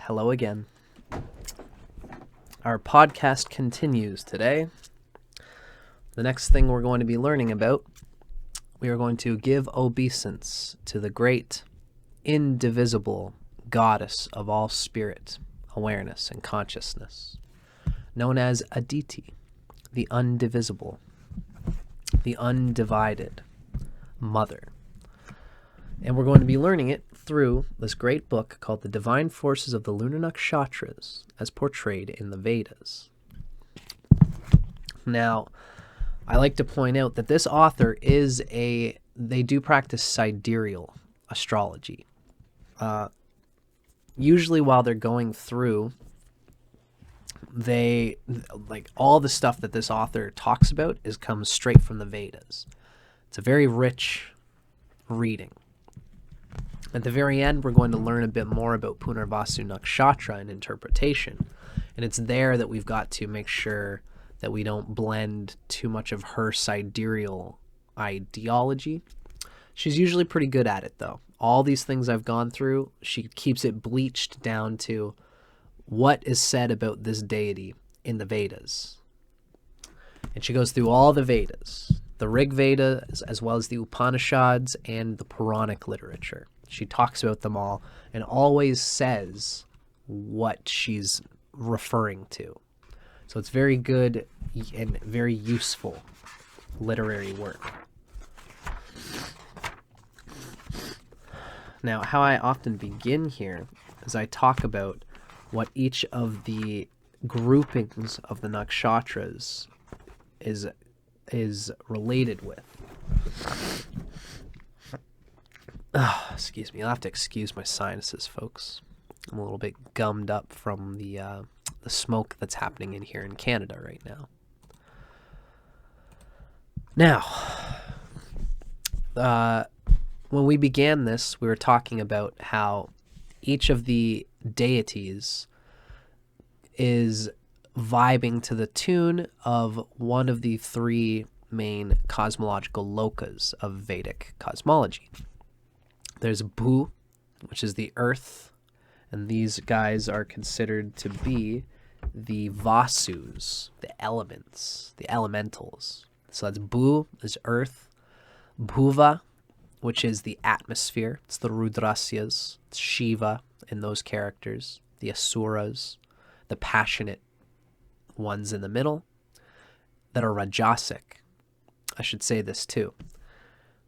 Hello again. Our podcast continues today. The next thing we're going to be learning about, we are going to give obeisance to the great, indivisible goddess of all spirit, awareness, and consciousness, known as Aditi, the undivisible, the undivided mother. And we're going to be learning it through this great book called The Divine Forces of the Lunar Nakshatras, as portrayed in the Vedas. Now, I like to point out that this author they do practice sidereal astrology. Usually while they're going through, all the stuff that this author talks about comes straight from the Vedas. It's a very rich reading. At the very end, we're going to learn a bit more about Punarvasu Nakshatra and interpretation. And it's there that we've got to make sure that we don't blend too much of her sidereal ideology. She's usually pretty good at it, though. All these things I've gone through, she keeps it bleached down to what is said about this deity in the Vedas. And she goes through all the Vedas, the Rig Veda, as well as the Upanishads and the Puranic literature. She talks about them all and always says what she's referring to. So it's very good and very useful literary work. Now, how I often begin here is I talk about what each of the groupings of the nakshatras is related with. Excuse me. You'll have to excuse my sinuses, folks. I'm a little bit gummed up from the smoke that's happening in here in Canada right now. Now, when we began this, we were talking about how each of the deities is vibing to the tune of one of the three main cosmological lokas of Vedic cosmology. There's Bu, which is the earth, and these guys are considered to be the Vasus, the elements, the elementals. So that's Bu is earth, Bhuva, which is the atmosphere, it's the Rudrasyas, it's Shiva in those characters, the Asuras, the passionate ones in the middle that are Rajasic. I should say this too.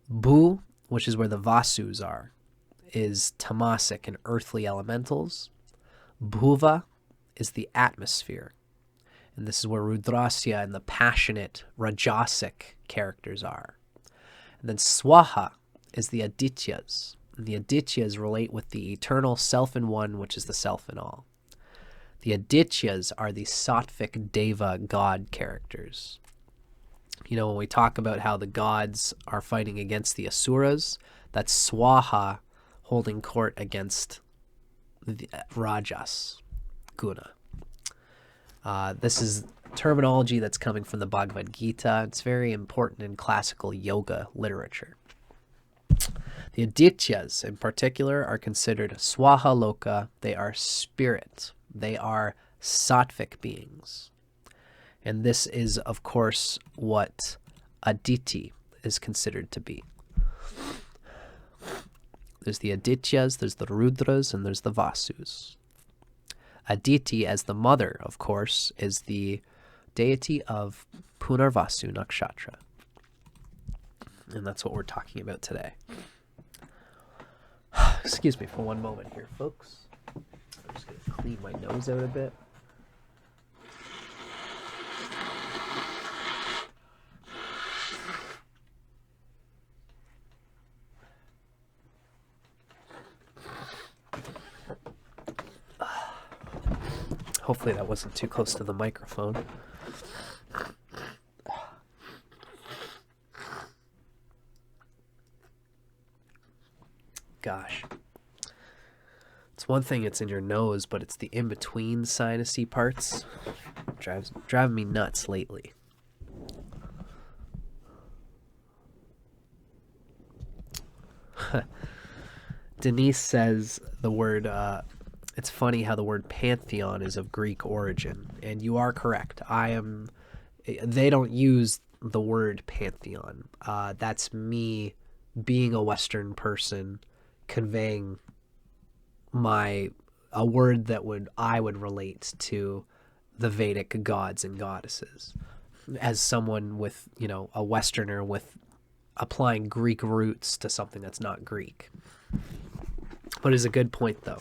Bu, which is where the Vasus are, is tamasic and earthly elementals. Bhuva is the atmosphere. And this is where Rudrasya and the passionate Rajasic characters are. And then Swaha is the Adityas. And the Adityas relate with the eternal self in one, which is the self in all. The Adityas are the Sattvic Deva god characters. You know, when we talk about how the gods are fighting against the Asuras, that's Swaha holding court against the Rajas, Guna. This is terminology that's coming from the Bhagavad Gita. It's very important in classical yoga literature. The Adityas, in particular, are considered Swaha Loka. They are spirit. They are sattvic beings. And this is, of course, what Aditi is considered to be. There's the Adityas, there's the Rudras, and there's the Vasus. Aditi, as the mother, of course, is the deity of Punarvasu Nakshatra. And that's what we're talking about today. Excuse me for one moment here, folks. I'm just going to clean my nose out a bit. Hopefully that wasn't too close to the microphone. Gosh. It's one thing it's in your nose, but it's the in-between sinusy parts. Driving me nuts lately. Denise says the word it's funny how the word pantheon is of Greek origin, and you are correct. They don't use the word pantheon. That's me being a Western person conveying a word that I would relate to the Vedic gods and goddesses, as someone with, a Westerner with applying Greek roots to something that's not Greek. But it's a good point, though.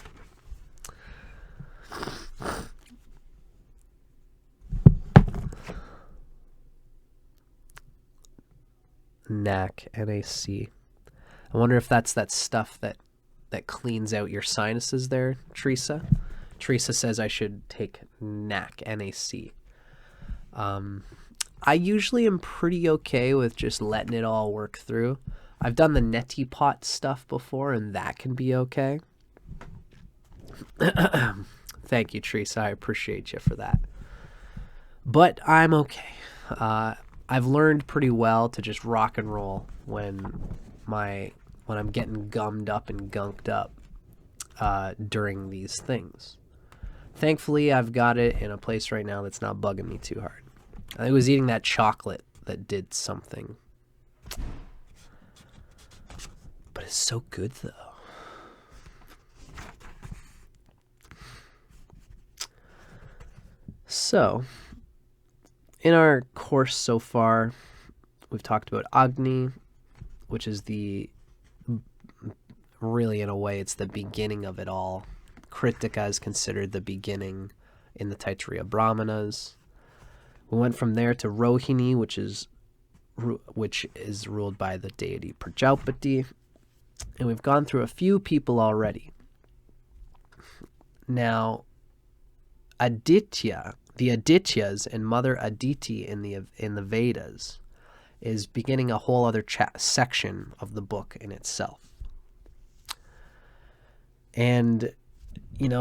NAC, N-A-C. I wonder if that's that stuff that cleans out your sinuses there, Teresa. Teresa says I should take NAC, N-A-C. I usually am pretty okay with just letting it all work through. I've done the neti pot stuff before, and that can be okay. Thank you, Teresa. I appreciate you for that. But I'm okay. I've learned pretty well to just rock and roll when I'm getting gummed up and gunked up during these things. Thankfully, I've got it in a place right now that's not bugging me too hard. I was eating that chocolate that did something. But it's so good, though. So, in our course so far, we've talked about Agni, which is really, in a way, it's the beginning of it all. Kritika is considered the beginning in the Taittiriya Brahmanas. We went from there to Rohini, which is ruled by the deity Prajapati. And we've gone through a few people already. Now, Aditya, the Adityas and Mother Aditi in the Vedas, is beginning a whole other section of the book in itself. And,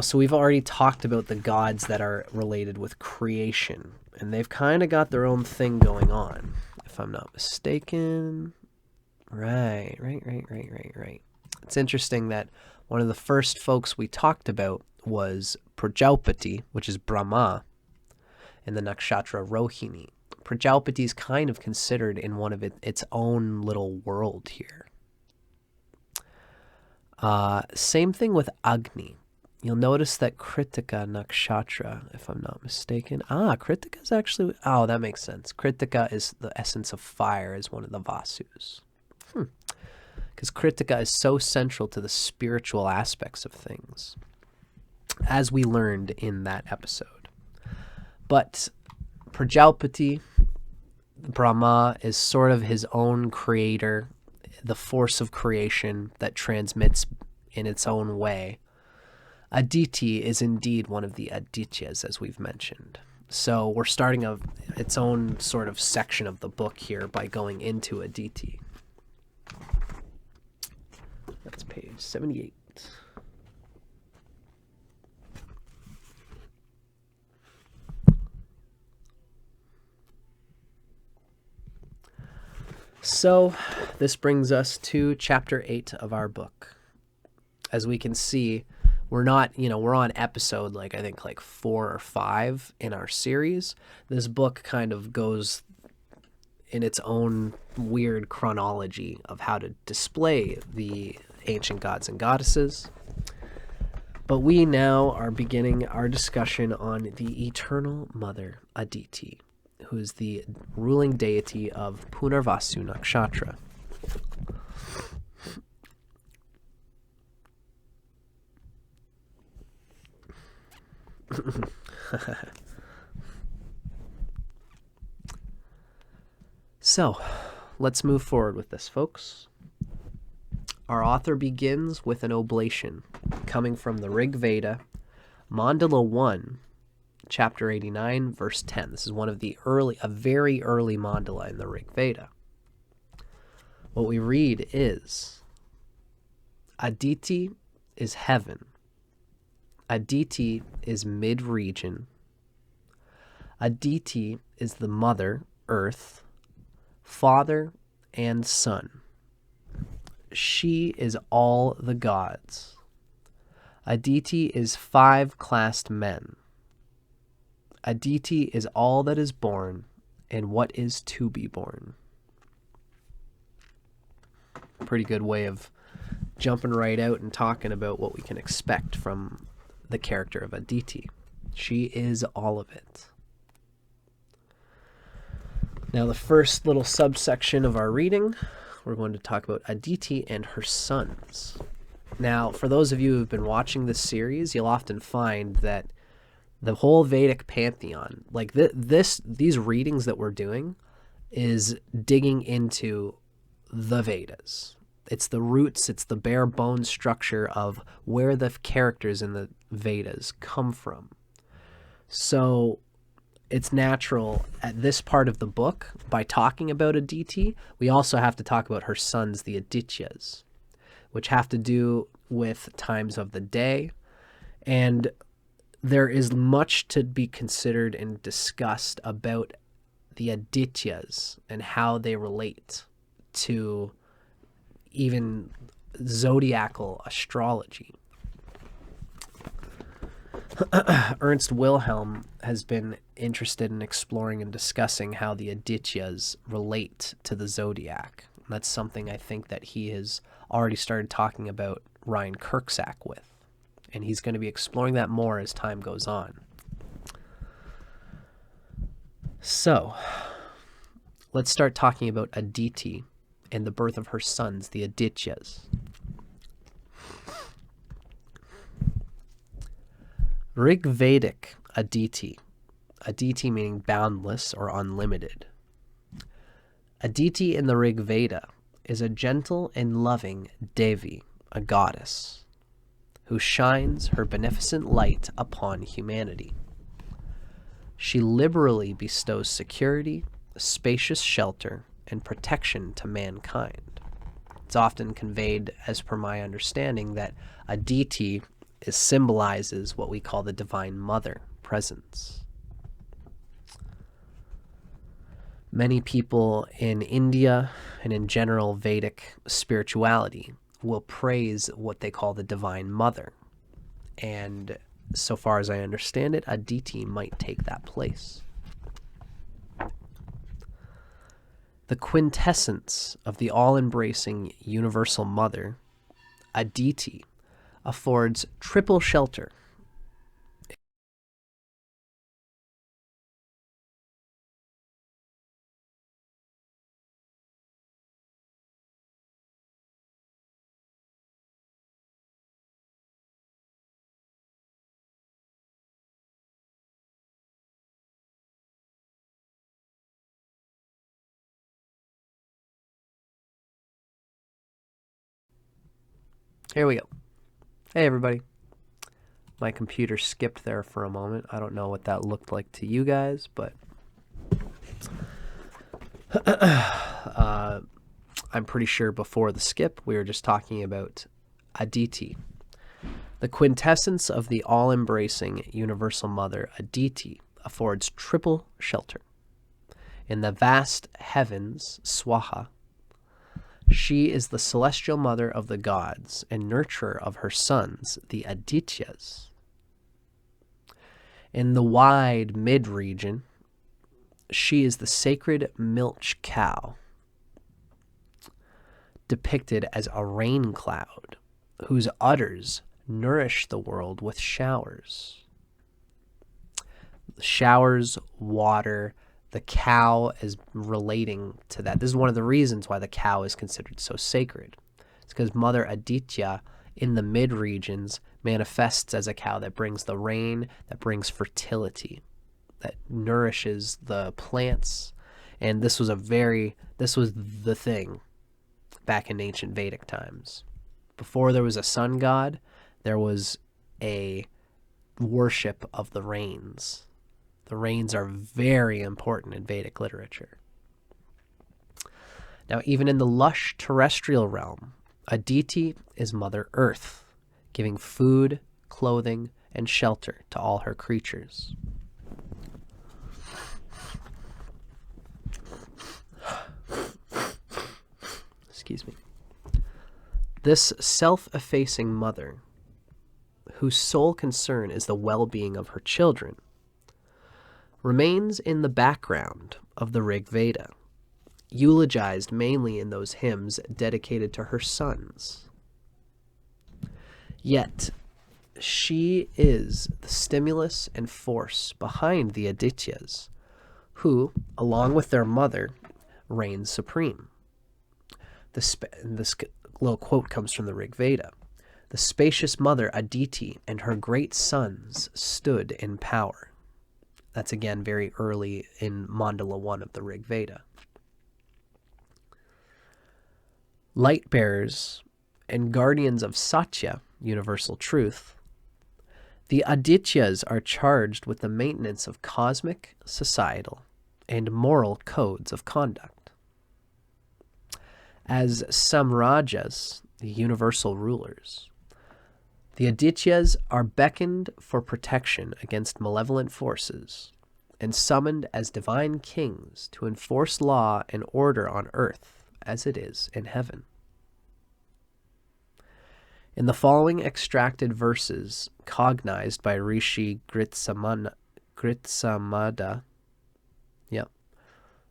so we've already talked about the gods that are related with creation, and they've kind of got their own thing going on, if I'm not mistaken. Right. It's interesting that one of the first folks we talked about was Prajapati, which is Brahma, in the nakshatra Rohini. Prajapati is kind of considered in one of its own little world here. Same thing with Agni. You'll notice that Kritika Nakshatra, if I'm not mistaken. Kritika is actually... Oh, that makes sense. Kritika is the essence of fire, is one of the Vasus. Because Kritika is so central to the spiritual aspects of things, as we learned in that episode. But Prajapati, Brahma, is sort of his own creator, the force of creation that transmits in its own way. Aditi is indeed one of the Adityas, as we've mentioned. So we're starting its own sort of section of the book here by going into Aditi. That's page 78. So this brings us to chapter 8 of our book. As we can see, we're on episode I think 4 or 5 in our series. This book kind of goes in its own weird chronology of how to display the ancient gods and goddesses. But we now are beginning our discussion on the eternal mother Aditi, who is the ruling deity of Punarvasu Nakshatra. So, let's move forward with this, folks. Our author begins with an oblation coming from the Rig Veda, Mandala 1, chapter 89, verse 10. This is a very early mandala in the Rig Veda. What we read is, Aditi is heaven. Aditi is mid-region. Aditi is the mother, earth, father, and son. She is all the gods. Aditi is 5 classed men. Aditi is all that is born and what is to be born. Pretty good way of jumping right out and talking about what we can expect from the character of Aditi. She is all of it. Now, the first little subsection of our reading, we're going to talk about Aditi and her sons. Now, for those of you who've been watching this series, you'll often find that the whole Vedic pantheon, like these readings that we're doing, is digging into the Vedas. It's the roots, it's the bare bone structure of where the characters in the Vedas come from. So it's natural at this part of the book, by talking about Aditi, we also have to talk about her sons, the Adityas, which have to do with times of the day. And there is much to be considered and discussed about the Adityas and how they relate to even zodiacal astrology. Ernst Wilhelm has been interested in exploring and discussing how the Adityas relate to the zodiac. That's something I think that he has already started talking about Ryan Kirksack with, and he's going to be exploring that more as time goes on. So, let's start talking about Aditi and the birth of her sons, the Adityas. Rig Vedic Aditi. Aditi meaning boundless or unlimited. Aditi in the Rig Veda is a gentle and loving Devi, a goddess, who shines her beneficent light upon humanity. She liberally bestows security, spacious shelter, and protection to mankind. It's often conveyed, as per my understanding, that Aditi symbolizes what we call the Divine Mother presence. Many people in India and in general Vedic spirituality will praise what they call the Divine Mother. And so far as I understand it, Aditi might take that place. The quintessence of the all-embracing universal mother, Aditi, affords triple shelter. Here we go. Hey, everybody. My computer skipped there for a moment. I don't know what that looked like to you guys, but I'm pretty sure before the skip, we were just talking about Aditi. The quintessence of the all-embracing universal mother, Aditi, affords triple shelter. In the vast heavens, Swaha, she is the celestial mother of the gods and nurturer of her sons, the Adityas. In the wide mid-region, she is the sacred milch cow, depicted as a rain cloud, whose udders nourish the world with showers. Showers, water, the cow is relating to that. This is one of the reasons why the cow is considered so sacred. It's because Mother Aditya in the mid-regions manifests as a cow that brings the rain, that brings fertility, that nourishes the plants. And this was the thing back in ancient Vedic times. Before there was a sun god, there was a worship of the rains. The rains are very important in Vedic literature. Now, even in the lush terrestrial realm, Aditi is Mother Earth, giving food, clothing, and shelter to all her creatures. Excuse me. This self-effacing mother, whose sole concern is the well-being of her children, remains in the background of the Rig Veda, eulogized mainly in those hymns dedicated to her sons. Yet, she is the stimulus and force behind the Adityas, who, along with their mother, reign supreme. This little quote comes from the Rig Veda. The spacious mother Aditi and her great sons stood in power. That's again very early in Mandala 1 of the Rig Veda. Light bearers and guardians of Satya, universal truth, the Adityas are charged with the maintenance of cosmic, societal, and moral codes of conduct. As Samrajas, the universal rulers, the Adityas are beckoned for protection against malevolent forces and summoned as divine kings to enforce law and order on earth as it is in heaven. In the following extracted verses, cognized by Rishi Gritsamada,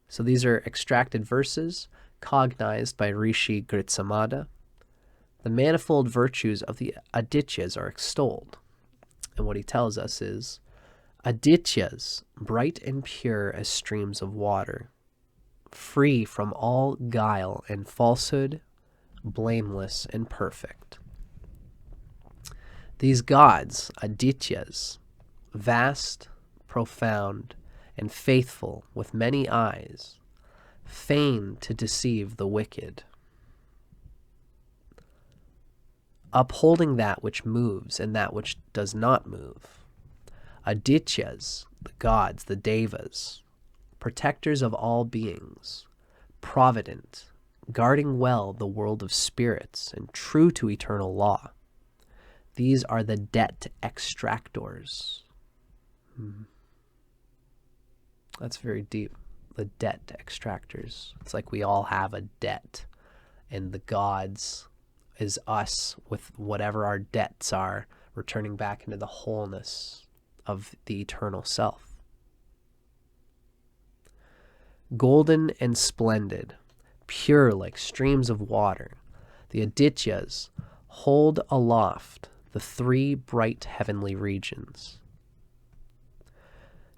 so these are extracted verses cognized by Rishi Gritsamada, the manifold virtues of the Adityas are extolled. And what he tells us is, Adityas, bright and pure as streams of water, free from all guile and falsehood, blameless and perfect. These gods, Adityas, vast, profound, and faithful with many eyes, feign to deceive the wicked, upholding that which moves and that which does not move. Adityas, the gods, the devas, protectors of all beings, provident, guarding well the world of spirits and true to eternal law. These are the debt extractors. That's very deep. The debt extractors. It's like we all have a debt, and the gods is us with whatever our debts are, returning back into the wholeness of the eternal self. Golden and splendid, pure like streams of water, the Adityas hold aloft the three bright heavenly regions.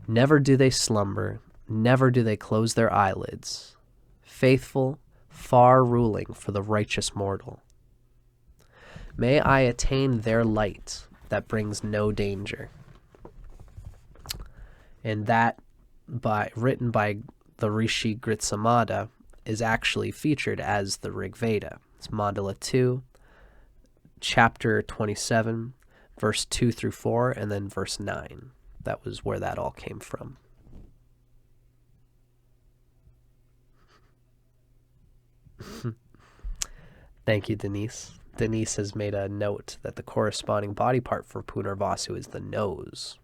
Never do they slumber, never do they close their eyelids, faithful, far ruling for the righteous mortal. May I attain their light that brings no danger. And that, written by the Rishi Gritsamada, is actually featured as the Rig Veda. It's Mandala 2, chapter 27, verse 2 through 4, and then verse 9. That was where that all came from. Thank you, Denise. Denise has made a note that the corresponding body part for Punarvasu is the nose.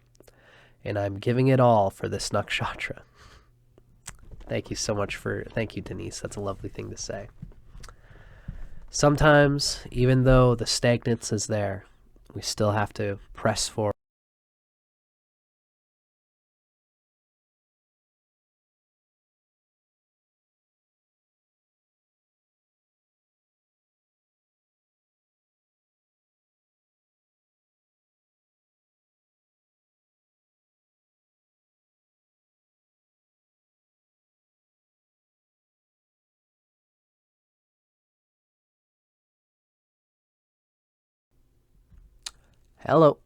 And I'm giving it all for this nakshatra. Thank you so much thank you, Denise. That's a lovely thing to say. Sometimes, even though the stagnance is there, we still have to press forward. Hello.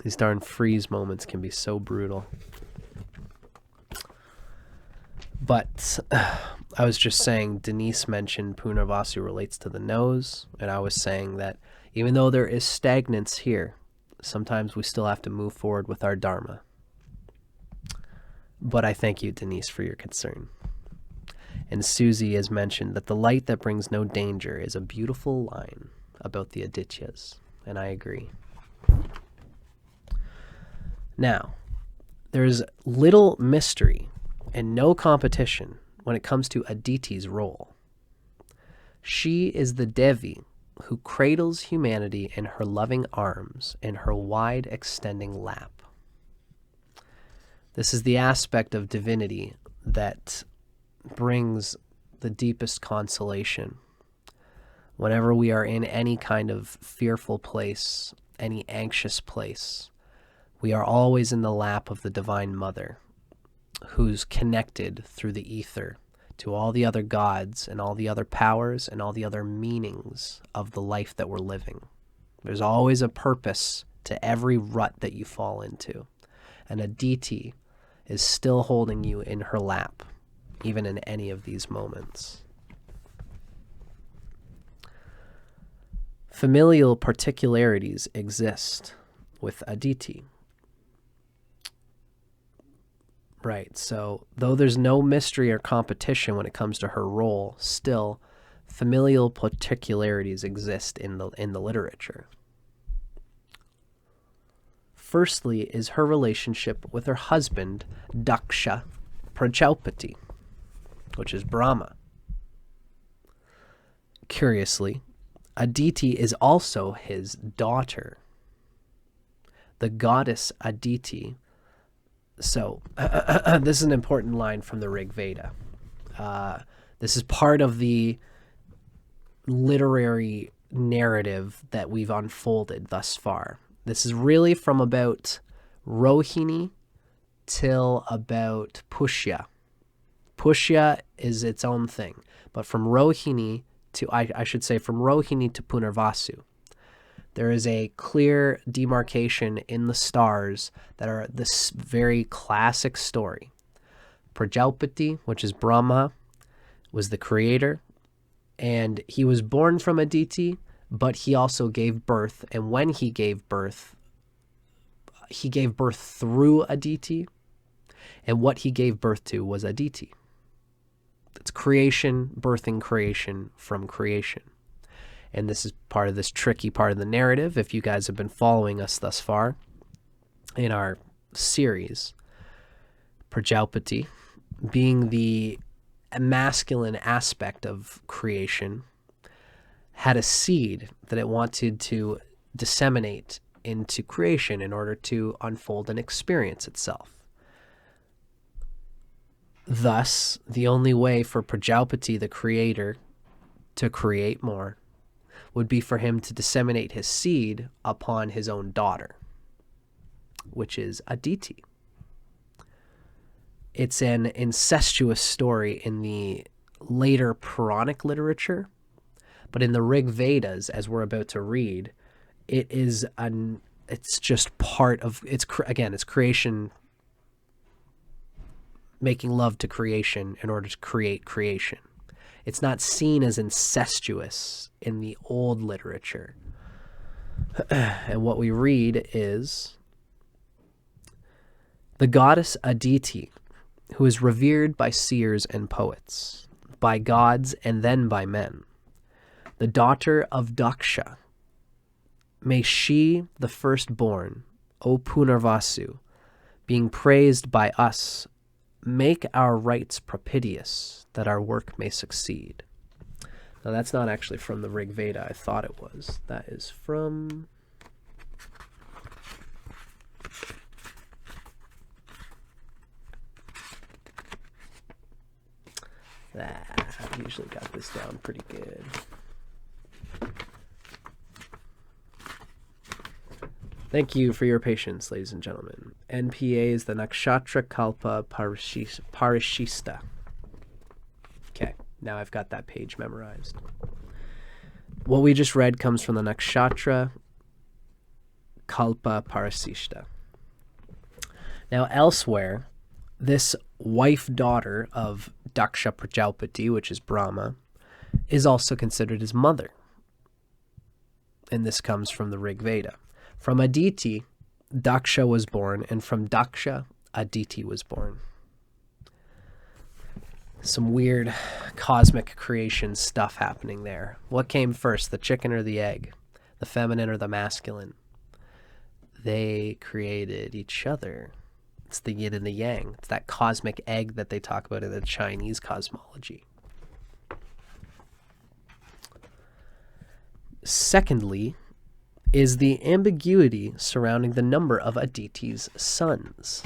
These darn freeze moments can be so brutal. But I was just saying, Denise mentioned Punarvasu relates to the nose, and I was saying that even though there is stagnance here, sometimes we still have to move forward with our dharma. But I thank you, Denise, for your concern. And Susie has mentioned that the light that brings no danger is a beautiful line about the Adityas. And I agree. Now, there's little mystery and no competition when it comes to Aditi's role. She is the Devi who cradles humanity in her loving arms, in her wide extending lap. This is the aspect of divinity that brings the deepest consolation. Whenever we are in any kind of fearful place, any anxious place, we are always in the lap of the Divine Mother, who's connected through the ether to all the other gods and all the other powers and all the other meanings of the life that we're living. There's always a purpose to every rut that you fall into. And Aditi is still holding you in her lap, even in any of these moments. Familial particularities exist with Aditi. Right, so though there's no mystery or competition when it comes to her role, still familial particularities exist in the literature. Firstly is her relationship with her husband, Daksha Prajapati, which is Brahma. Curiously, Aditi is also his daughter. The goddess Aditi. So, this is an important line from the Rig Veda. This is part of the literary narrative that we've unfolded thus far. This is really from about Rohini till about Pushya. Pushya is its own thing, but from Rohini to, I should say, from Rohini to Punarvasu, there is a clear demarcation in the stars that are this very classic story. Prajapati, which is Brahma, was the creator, and he was born from Aditi, but he also gave birth, and when he gave birth through Aditi, and what he gave birth to was Aditi. It's creation, birthing creation from creation. And this is part of this tricky part of the narrative. If you guys have been following us thus far in our series, Prajapati, being the masculine aspect of creation, had a seed that it wanted to disseminate into creation in order to unfold and experience itself. Thus, the only way for Prajapati, the creator, to create more would be for him to disseminate his seed upon his own daughter, which is Aditi. It's an incestuous story in the later Puranic literature, but in the Rig Vedas, as we're about to read, it's just part of, it's creation, making love to creation in order to create creation. It's not seen as incestuous in the old literature. And what we read is the goddess Aditi, who is revered by seers and poets, by gods and then by men, the daughter of Daksha. May she, the firstborn, O Punarvasu, being praised by us, make our rites propitious, that our work may succeed. Now, that's not actually from the Rig Veda. I thought it was. That is from... I've usually got this down pretty good. Thank you for your patience, ladies and gentlemen. NPA is the Nakshatra Kalpa Parishista. Okay, now I've got that page memorized. What we just read comes from the Nakshatra Kalpa Parishista. Now, elsewhere, this wife-daughter of Daksha Prajapati, which is Brahma, is also considered his mother. And this comes from the Rig Veda. From Aditi, Daksha was born, and from Daksha, Aditi was born. Some weird cosmic creation stuff happening there. What came first, the chicken or the egg? The feminine or the masculine? They created each other. It's the yin and the yang. It's that cosmic egg that they talk about in the Chinese cosmology. Secondly, is the ambiguity surrounding the number of Aditi's sons.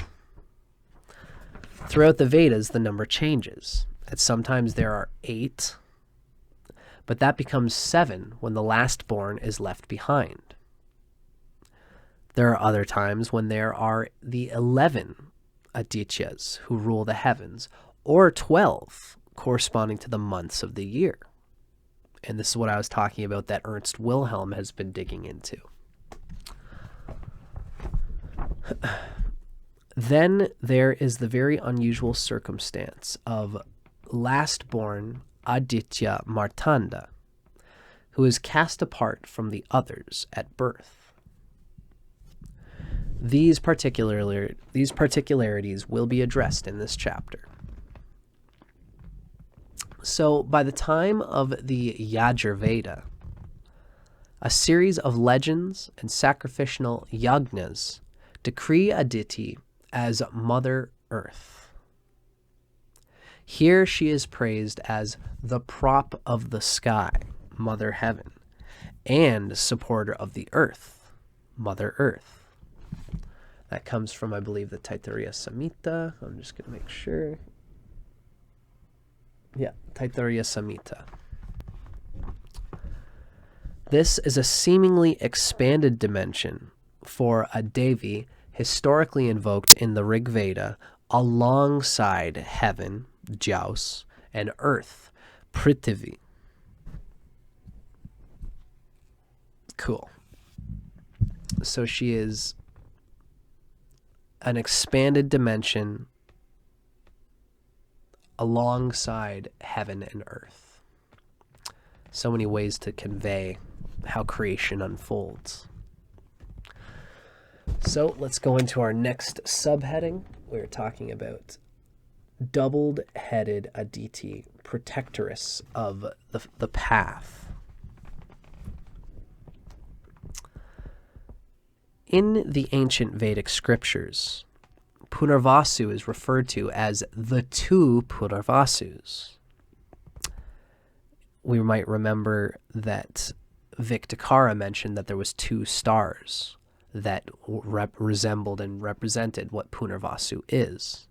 Throughout the Vedas, the number changes. And sometimes there are 8, but that becomes 7 when the last born is left behind. There are other times when there are the 11 Adityas who rule the heavens, or 12 corresponding to the months of the year. And this is what I was talking about that Ernst Wilhelm has been digging into. Then there is the very unusual circumstance of last-born Aditya Martanda, who is cast apart from the others at birth. These particularities will be addressed in this chapter. So, by the time of the Yajurveda, a series of legends and sacrificial yagnas decree Aditi as Mother Earth. Here she is praised as the prop of the sky, Mother Heaven, and supporter of the earth, Mother Earth. That comes from, I believe, the Taittiriya Samhita. I'm just going to make sure. Yeah, Taittiriya Samhita. This is a seemingly expanded dimension for a Devi historically invoked in the Rig Veda alongside heaven, Jaus, and earth, Prithvi. Cool. So she is an expanded dimension alongside heaven and earth. So many ways to convey how creation unfolds. So let's go into our next subheading. We're talking about doubled-headed Aditi, protectress of the path. In the ancient Vedic scriptures, Punarvasu is referred to as the 2 Punarvasus. We might remember that Victakara mentioned that there was 2 stars that resembled and represented what Punarvasu is.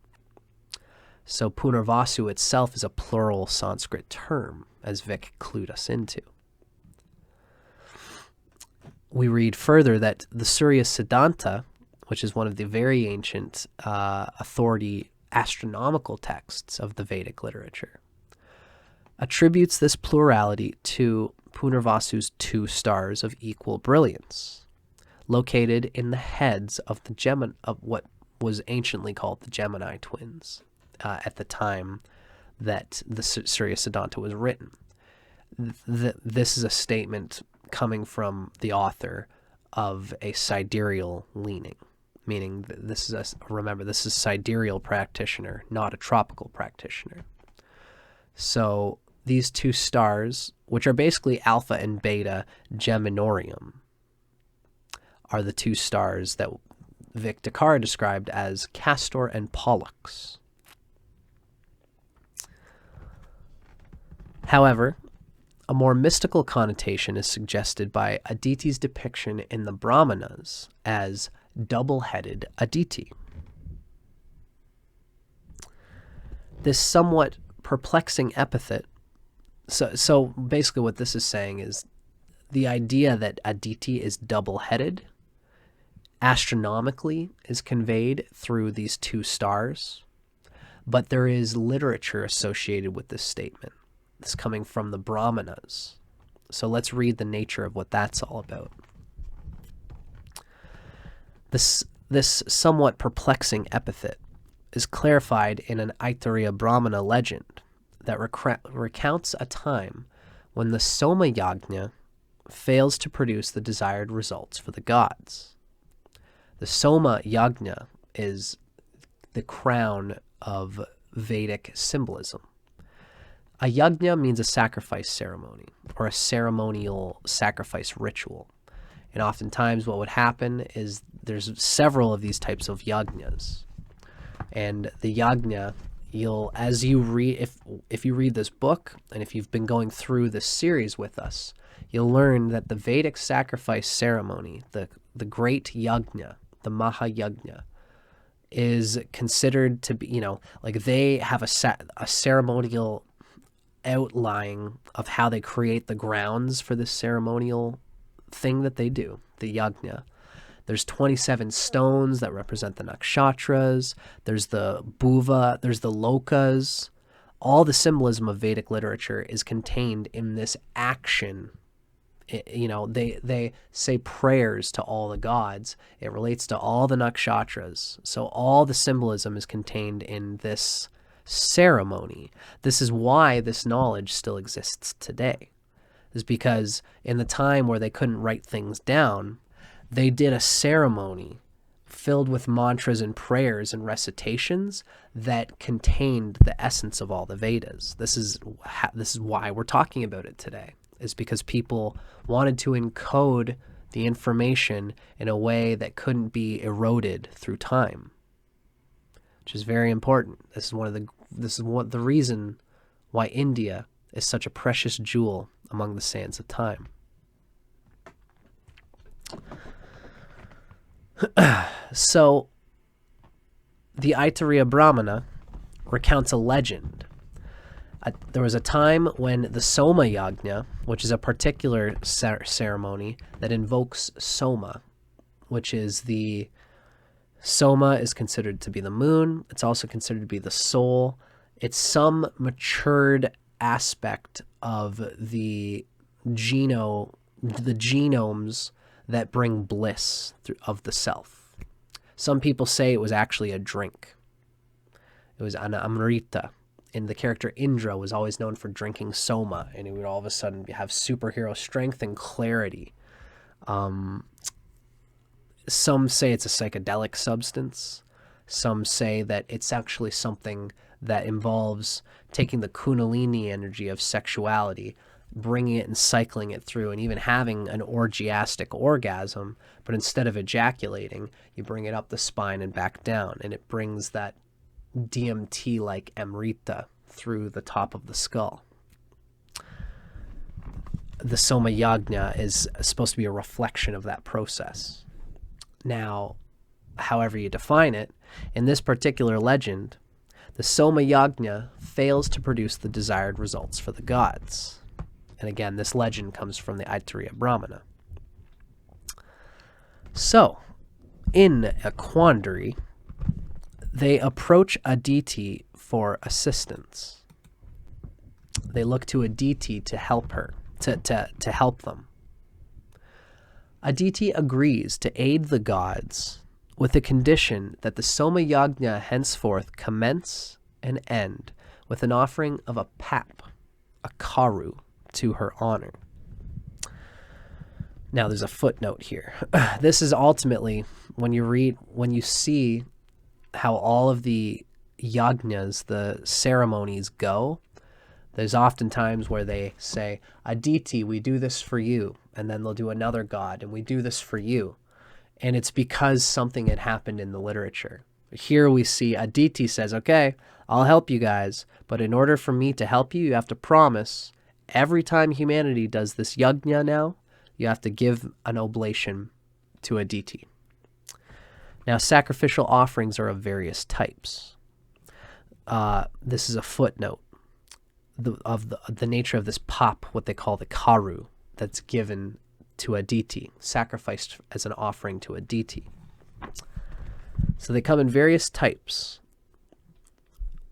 So Punarvasu itself is a plural Sanskrit term, as Vic clued us into. We read further that the Surya Siddhanta, which is one of the very ancient authority astronomical texts of the Vedic literature, attributes this plurality to Punarvasu's 2 stars of equal brilliance, located in the heads of what was anciently called the Gemini twins at the time that the Surya Siddhanta was written. This is a statement coming from the author of a sidereal leaning, meaning that this is sidereal practitioner, not a tropical practitioner. So these 2 stars, which are basically Alpha and Beta Geminorum, are the 2 stars that Victakara described as Castor and Pollux. However, a more mystical connotation is suggested by Aditi's depiction in the Brahmanas as double-headed Aditi. This somewhat perplexing epithet, so basically what this is saying is the idea that Aditi is double-headed astronomically is conveyed through these 2 stars, but there is literature associated with this statement. It's coming from the Brahmanas. So let's read the nature of what that's all about. This somewhat perplexing epithet is clarified in an Aitareya Brahmana legend that recounts a time when the Soma Yajna fails to produce the desired results for the gods. The Soma Yajna is the crown of Vedic symbolism. A yajna means a sacrifice ceremony or a ceremonial sacrifice ritual. And oftentimes what would happen is there's several of these types of yajnas. And the yajna, if you read this book and if you've been going through this series with us, you'll learn that the Vedic sacrifice ceremony, the great yajna, the Mahayajna, is considered to be, like they have a ceremonial outline of how they create the grounds for this ceremonial thing that they do, the yajna. There's 27 stones that represent the nakshatras. There's the bhuva, there's the lokas. All the symbolism of Vedic literature is contained in this action. They say prayers to all the gods. It relates to all the nakshatras. So all the symbolism is contained in this ceremony. This is why this knowledge still exists today. Is because in the time where they couldn't write things down, they did a ceremony filled with mantras and prayers and recitations that contained the essence of all the Vedas. This is why we're talking about it today, is because people wanted to encode the information in a way that couldn't be eroded through time, which is very important. This is the reason why India is such a precious jewel among the sands of time. So, the Aitareya Brahmana recounts a legend. There was a time when the Soma Yajna, which is a particular ceremony that invokes Soma, which is Soma is considered to be the moon. It's also considered to be the soul. It's some matured aspect of the genomes that bring bliss of the self. Some people say it was actually a drink. It was an amrita. And the character Indra was always known for drinking soma, and he would all of a sudden have superhero strength and clarity. Some say it's a psychedelic substance. Some say that it's actually something that involves taking the kundalini energy of sexuality, bringing it and cycling it through, and even having an orgiastic orgasm, but instead of ejaculating, you bring it up the spine and back down, and it brings that DMT-like amrita through the top of the skull. The Soma Yajna is supposed to be a reflection of that process. Now, however you define it, in this particular legend, the Soma Yajna fails to produce the desired results for the gods. And again, this legend comes from the Aitareya Brahmana. So, in a quandary, they approach Aditi for assistance. They look to Aditi to help her, to help them. Aditi agrees to aid the gods with the condition that the Soma Yajna henceforth commence and end with an offering of a pap, a karu, to her honor. Now there's a footnote here. This is ultimately, when you see how all of the yajnas, the ceremonies go, there's often times where they say, Aditi, we do this for you. And then they'll do another god, and we do this for you. And it's because something had happened in the literature. Here we see Aditi says, okay, I'll help you guys, but in order for me to help you, you have to promise every time humanity does this yajna now, you have to give an oblation to Aditi. Now, sacrificial offerings are of various types. This is a footnote of the nature of this pap, what they call the karu, that's given to Aditi, sacrificed as an offering to Aditi. So they come in various types.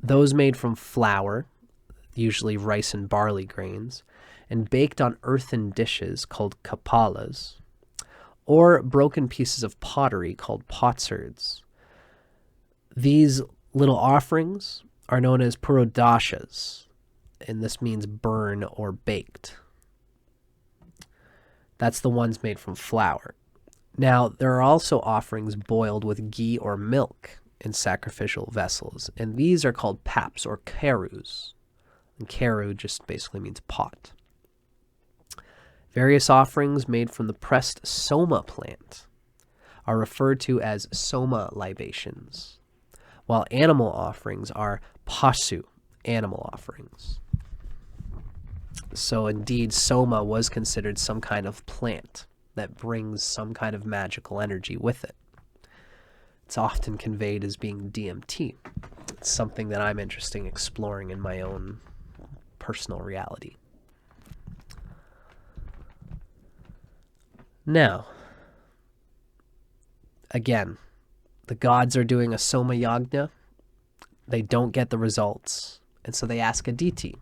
Those made from flour, usually rice and barley grains, and baked on earthen dishes called kapalas, or broken pieces of pottery called potsherds. These little offerings are known as purodashas, and this means burn or baked. That's the ones made from flour. Now, there are also offerings boiled with ghee or milk in sacrificial vessels, and these are called paps or karus. And karu just basically means pot. Various offerings made from the pressed soma plant are referred to as soma libations, while animal offerings are pasu, animal offerings. So indeed, soma was considered some kind of plant that brings some kind of magical energy with it. It's often conveyed as being DMT. It's something that I'm interested in exploring in my own personal reality. Now, again, the gods are doing a soma yagna. They don't get the results, and so they ask Aditi,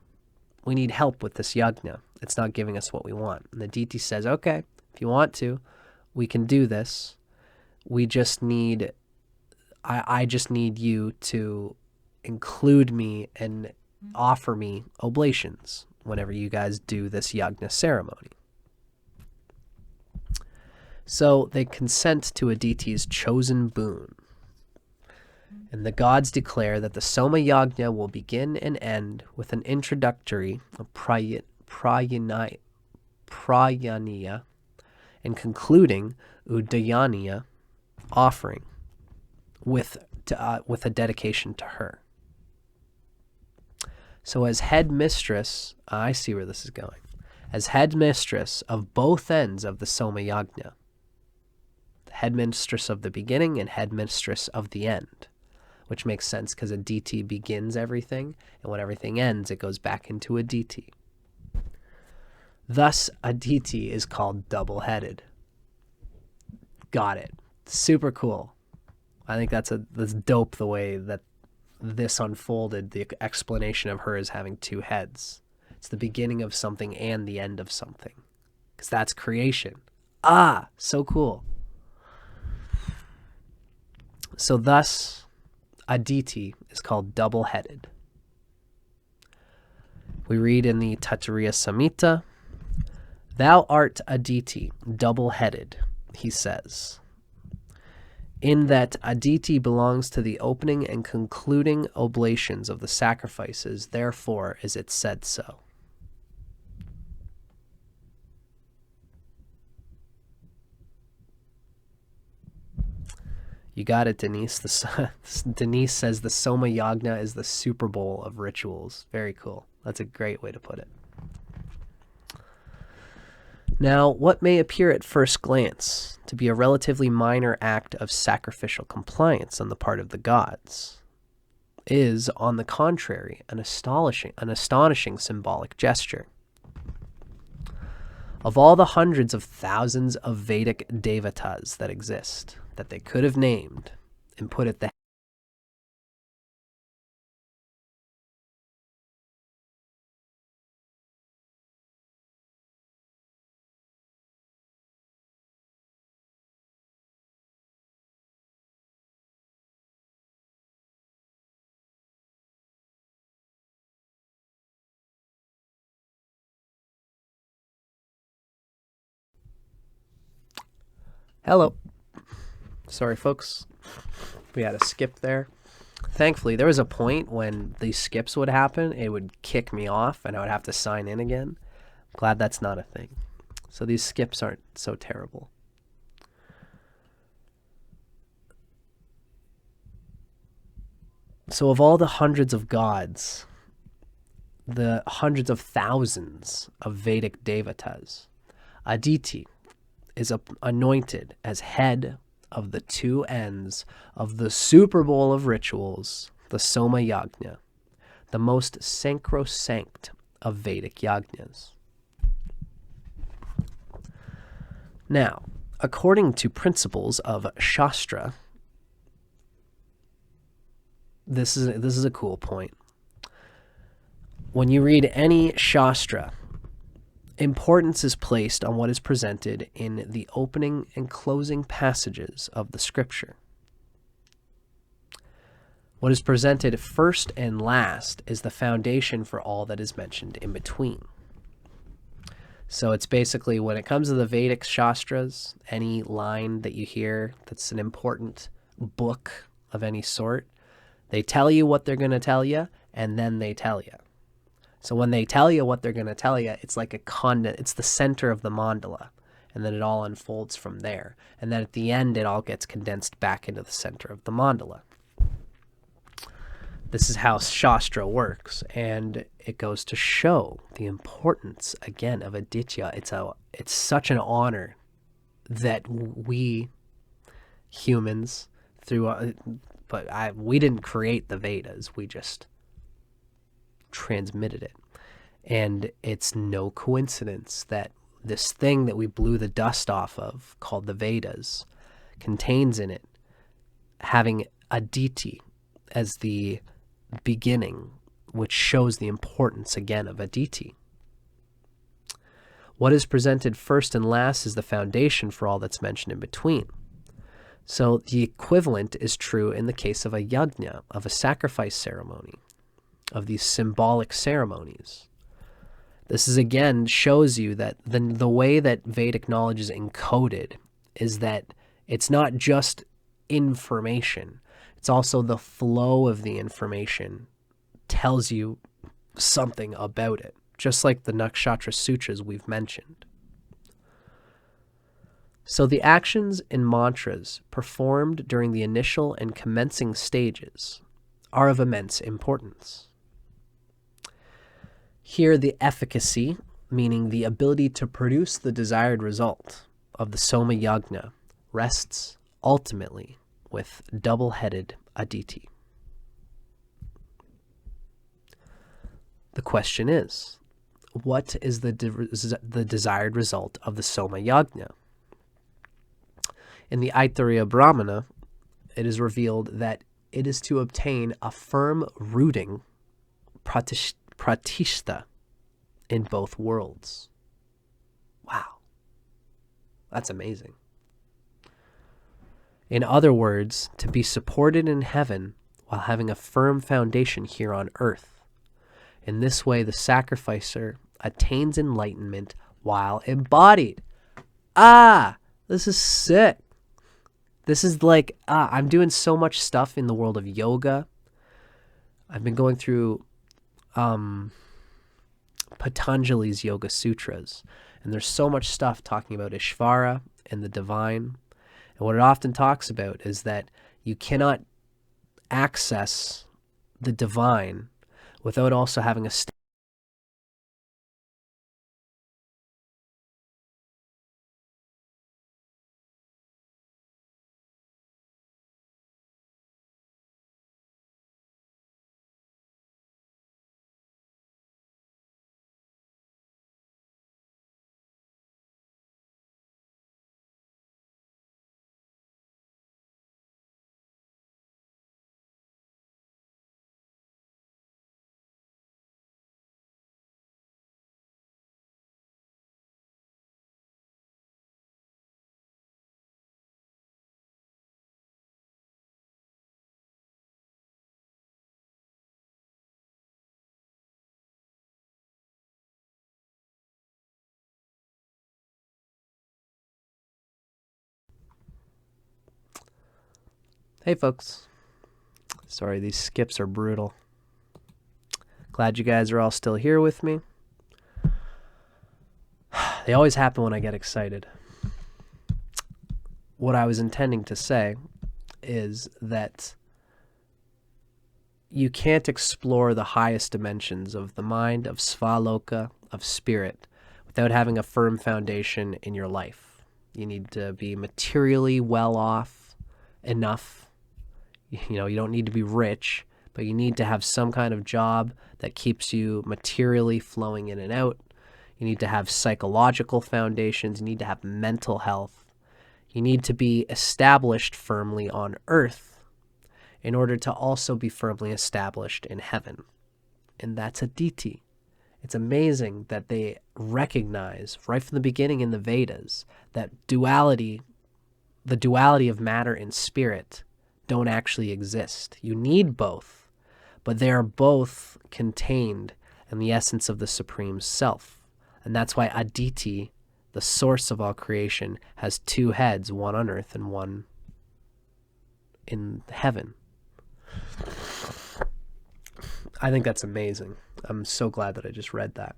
we need help with this yagna. It's not giving us what we want. And the deity says, okay, if you want to, we can do this. We just need, I just need you to include me and offer me oblations whenever you guys do this yagna ceremony. So they consent to Aditi's chosen boon. And the gods declare that the Soma Yagna will begin and end with an introductory prayaniya and concluding Udayaniya offering with a dedication to her. So as head mistress, I see where this is going, as head mistress of both ends of the Soma Yagna, head mistress of the beginning and head mistress of the end, which makes sense because Aditi begins everything, and when everything ends, it goes back into Aditi. Thus, Aditi is called double-headed. Got it. Super cool. I think that's dope the way that this unfolded, the explanation of her as having two heads. It's the beginning of something and the end of something, because that's creation. Ah, so cool. So thus, Aditi is called double-headed. We read in the Taittiriya Samhita, "Thou art Aditi, double-headed," he says, in that Aditi belongs to the opening and concluding oblations of the sacrifices, therefore is it said so. You got it, Denise. Denise says the Soma Yagna is the Super Bowl of rituals. Very cool. That's a great way to put it. Now, what may appear at first glance to be a relatively minor act of sacrificial compliance on the part of the gods is, on the contrary, an astonishing symbolic gesture. Of all the hundreds of thousands of Vedic devatas that exist, that they could have named and put at the Hello. Sorry, folks. We had a skip there. Thankfully, there was a point when these skips would happen, it would kick me off and I would have to sign in again. Glad that's not a thing. So these skips aren't so terrible. So of all the hundreds of gods, the hundreds of thousands of Vedic devatas, Aditi is anointed as head of the two ends of the Super Bowl of rituals, the Soma Yagna, the most sacrosanct of Vedic yagnas. Now, according to principles of Shastra, this is a cool point. When you read any Shastra, importance is placed on what is presented in the opening and closing passages of the scripture. What is presented first and last is the foundation for all that is mentioned in between. So it's basically, when it comes to the Vedic Shastras, any line that you hear that's an important book of any sort, they tell you what they're going to tell you, and then they tell you. So when they tell you what they're going to tell you, it's like it's the center of the mandala, and then it all unfolds from there. And then at the end, it all gets condensed back into the center of the mandala. This is how Shastra works, and it goes to show the importance again of Aditya. It's such an honor that we humans we didn't create the Vedas. We just transmitted it. And it's no coincidence that this thing that we blew the dust off of, called the Vedas, contains in it having Aditi as the beginning, which shows the importance again of Aditi. What is presented first and last is the foundation for all that's mentioned in between. So the equivalent is true in the case of a yajna, of a sacrifice ceremony, of these symbolic ceremonies. This is again shows you that the way that Vedic knowledge is encoded is that it's not just information. It's also the flow of the information tells you something about it, just like the Nakshatra Sutras we've mentioned. So the actions and mantras performed during the initial and commencing stages are of immense importance. Here, the efficacy, meaning the ability to produce the desired result of the Soma Yagna, rests ultimately with double-headed Aditi. The question is, what is the desired result of the Soma Yagna? In the Aitareya Brahmana, it is revealed that it is to obtain a firm rooting pratishta in both worlds. Wow. That's amazing. In other words, to be supported in heaven while having a firm foundation here on earth. In this way, the sacrificer attains enlightenment while embodied. This is sick. This is like, I'm doing so much stuff in the world of yoga. I've been going through Patanjali's Yoga Sutras, and there's so much stuff talking about Ishvara and the divine. And what it often talks about is that you cannot access the divine without also having a Hey folks, sorry these skips are brutal. Glad you guys are all still here with me. They always happen when I get excited. What I was intending to say is that you can't explore the highest dimensions of the mind, of svaloka, of spirit, without having a firm foundation in your life. You need to be materially well off enough. You don't need to be rich, but you need to have some kind of job that keeps you materially flowing in and out. You need to have psychological foundations. You need to have mental health. You need to be established firmly on earth in order to also be firmly established in heaven. And that's Aditi. It's amazing that they recognize right from the beginning in the Vedas that the duality of matter and spirit don't actually exist. You need both, but they are both contained in the essence of the Supreme Self. And that's why Aditi, the source of all creation, has two heads, one on earth and one in heaven. I think that's amazing. I'm so glad that I just read that.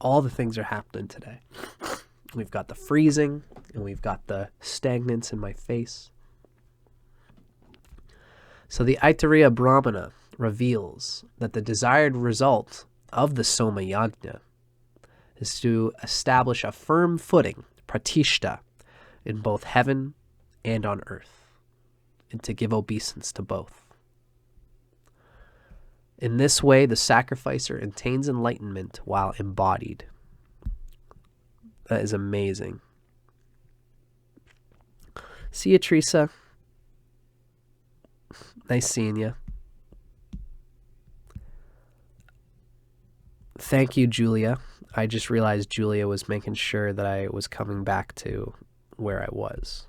All the things are happening today. We've got the freezing, and we've got the stagnance in my face. So the Aitareya Brahmana reveals that the desired result of the Soma Yajna is to establish a firm footing, pratishta, in both heaven and on earth, and to give obeisance to both. In this way, the sacrificer attains enlightenment while embodied. That is amazing. See you, Teresa. Nice seeing you. Thank you, Julia. I just realized Julia was making sure that I was coming back to where I was.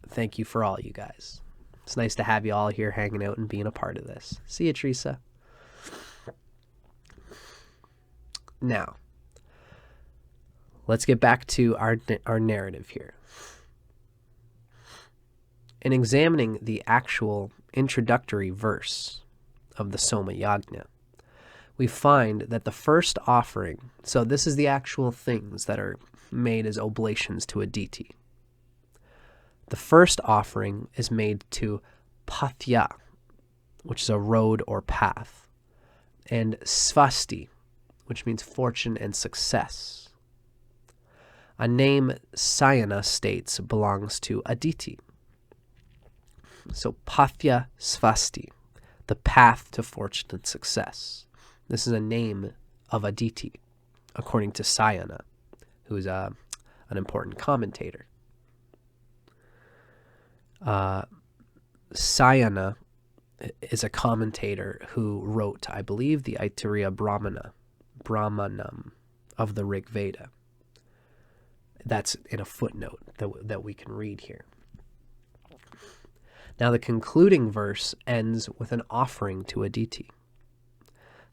Thank you for all you guys. It's nice to have you all here hanging out and being a part of this. See you, Teresa. Now, let's get back to our narrative here. In examining the actual introductory verse of the Soma Yajna, we find that the first offering, so this is the actual things that are made as oblations to Aditi. The first offering is made to Pathya, which is a road or path, and Svasti, which means fortune and success. A name Sayana states belongs to Aditi. So Pathya Svasti, the path to fortune and success. This is a name of Aditi, according to Sayana, who is an important commentator. Sayana is a commentator who wrote, I believe, the Aitareya Brahmanam of the Rig Veda. That's in a footnote that we can read here. Now the concluding verse ends with an offering to Aditi.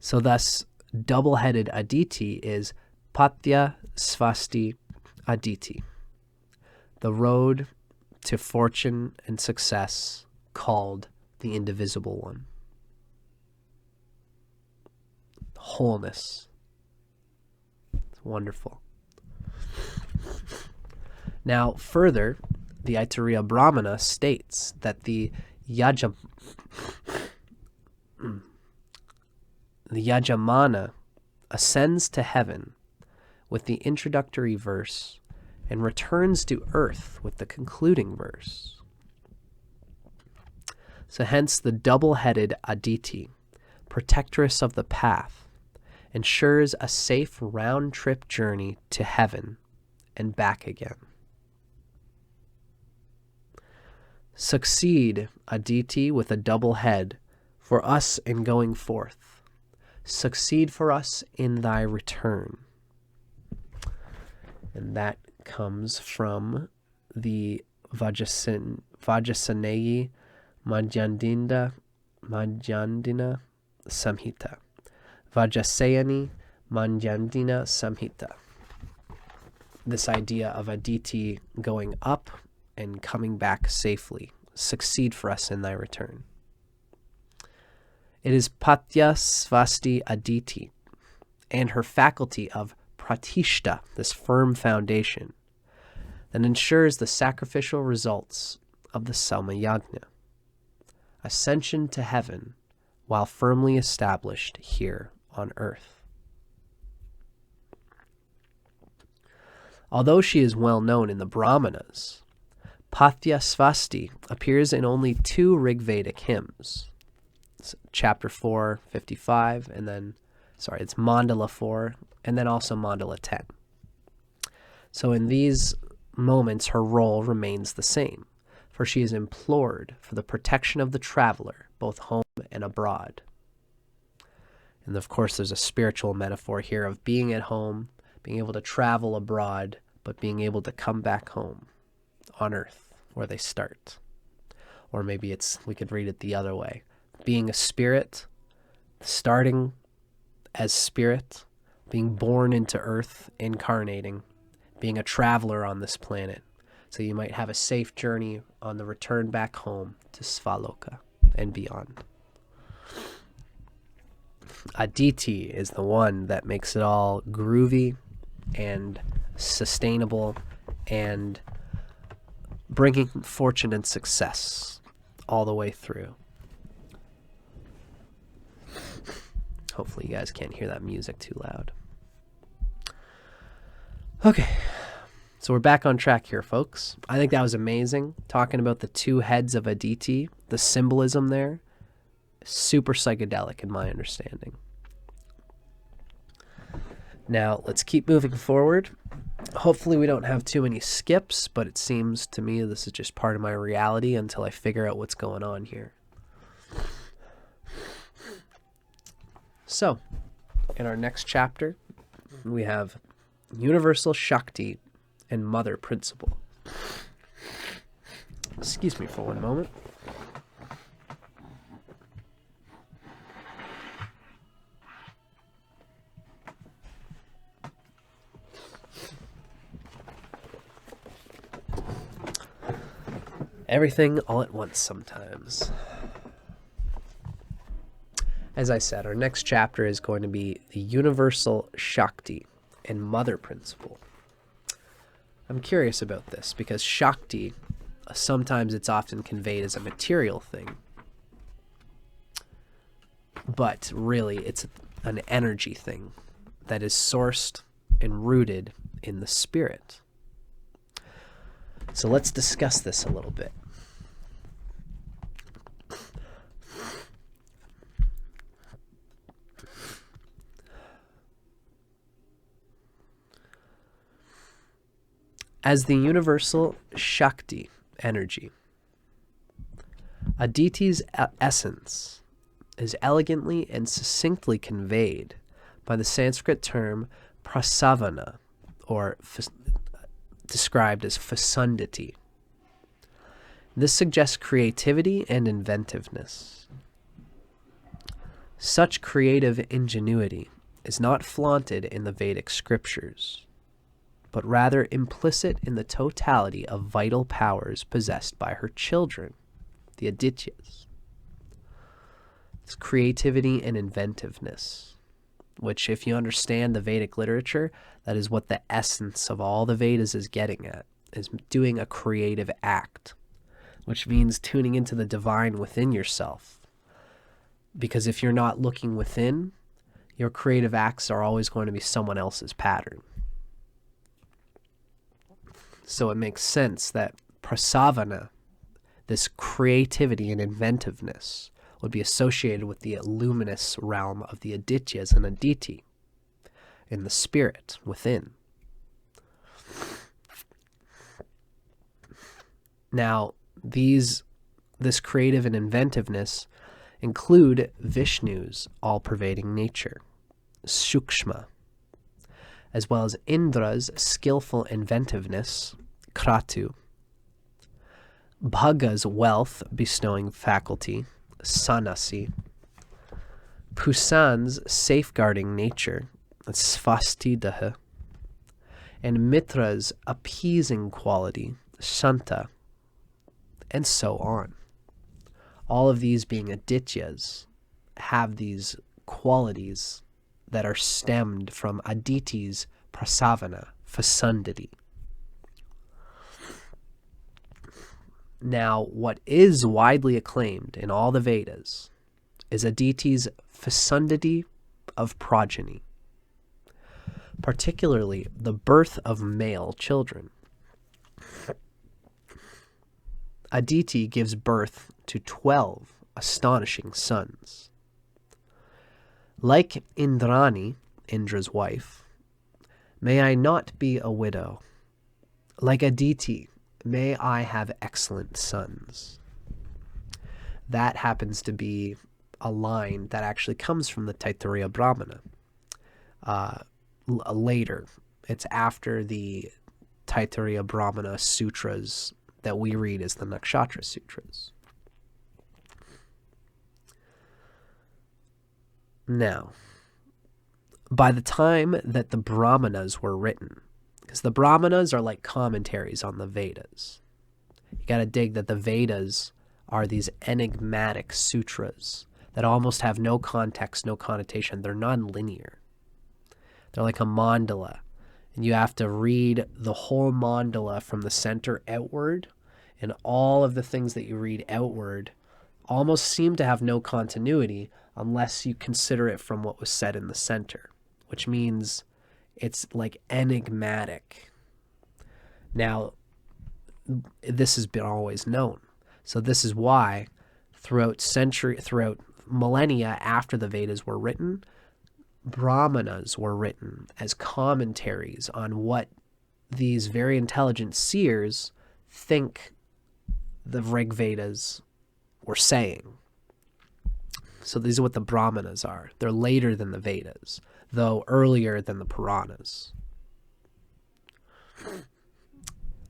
So thus, double-headed Aditi is Pathya Svasti Aditi, the road to fortune and success called the Indivisible One. Wholeness. It's wonderful. Now, further, the Aitareya Brahmana states that the Yajamana ascends to heaven with the introductory verse and returns to earth with the concluding verse. So hence the double-headed Aditi, protectress of the path, ensures a safe round-trip journey to heaven and back again. Succeed, Aditi, with a double head, for us in going forth. Succeed for us in thy return. And that comes from the Vajrasaneyi Madhyandina Samhita. Vajrasayani Madhyandina Samhita. This idea of Aditi going up and coming back safely. Succeed for us in thy return. It is Pathya Svasti Aditi and her faculty of pratishta, this firm foundation, that ensures the sacrificial results of the Soma Yajna, ascension to heaven while firmly established here on earth. Although she is well known in the Brahmanas, Pathya Svasti appears in only 2 Rigvedic hymns. It's chapter 4, 55, and then, it's Mandala 4, and then also Mandala 10. So in these moments, her role remains the same, for she is implored for the protection of the traveler, both home and abroad. And of course, there's a spiritual metaphor here of being at home, being able to travel abroad, but being able to come back home on earth where they start. Or maybe we could read it the other way. Being a spirit, starting as spirit, being born into earth, incarnating, being a traveler on this planet. So you might have a safe journey on the return back home to Svaloka and beyond. Aditi is the one that makes it all groovy and sustainable, and bringing fortune and success all the way through. Hopefully you guys can't hear that music too loud. Okay, so we're back on track here, folks. I think that was amazing, talking about the two heads of Aditi, the symbolism there. Super psychedelic in my understanding. Now, let's keep moving forward. Hopefully we don't have too many skips, but it seems to me this is just part of my reality until I figure out what's going on here. So, in our next chapter, we have Universal Shakti and Mother Principle. Excuse me for one moment. Everything all at once sometimes. As I said, our next chapter is going to be the Universal Shakti and Mother Principle. I'm curious about this because Shakti, sometimes it's often conveyed as a material thing. But really, it's an energy thing that is sourced and rooted in the spirit. So let's discuss this a little bit. As the universal Shakti energy, Aditi's essence is elegantly and succinctly conveyed by the Sanskrit term prasavana, or described as fecundity. This suggests creativity and inventiveness. Such creative ingenuity is not flaunted in the Vedic scriptures, but rather implicit in the totality of vital powers possessed by her children, the Adityas. It's creativity and inventiveness, which, if you understand the Vedic literature, that is what the essence of all the Vedas is getting at, is doing a creative act, which means tuning into the divine within yourself. Because if you're not looking within, your creative acts are always going to be someone else's pattern. So it makes sense that prasavana, this creativity and inventiveness, would be associated with the luminous realm of the Adityas and Aditi, in the spirit within. Now, this creative and inventiveness include Vishnu's all-pervading nature, Sukshma, as well as Indra's skillful inventiveness, Kratu, Bhaga's wealth-bestowing faculty, Sanasi, Pusan's safeguarding nature, Svastidaha, and Mitra's appeasing quality, Shanta, and so on. All of these being Adityas have these qualities that are stemmed from Aditi's prasavana, fecundity. Now, what is widely acclaimed in all the Vedas is Aditi's fecundity of progeny, particularly the birth of male children. Aditi gives birth to 12 astonishing sons. Like Indrani, Indra's wife, may I not be a widow. Like Aditi, may I have excellent sons. That happens to be a line that actually comes from the Taittiriya Brahmana. Later, it's after the Taittiriya Brahmana sutras that we read as the Nakshatra Sutras. Now, by the time that the Brahmanas were written, because the Brahmanas are like commentaries on the Vedas, you got to dig that the Vedas are these enigmatic sutras that almost have no context, no connotation. They're non-linear. They're like a mandala, and you have to read the whole mandala from the center outward, and all of the things that you read outward almost seem to have no continuity unless you consider it from what was said in the center, which means it's like enigmatic. Now, this has been always known. So this is why throughout millennia after the Vedas were written, Brahmanas were written as commentaries on what these very intelligent seers think the Rig Vedas were saying. So these are what the Brahmanas are. They're later than the Vedas, though earlier than the Puranas.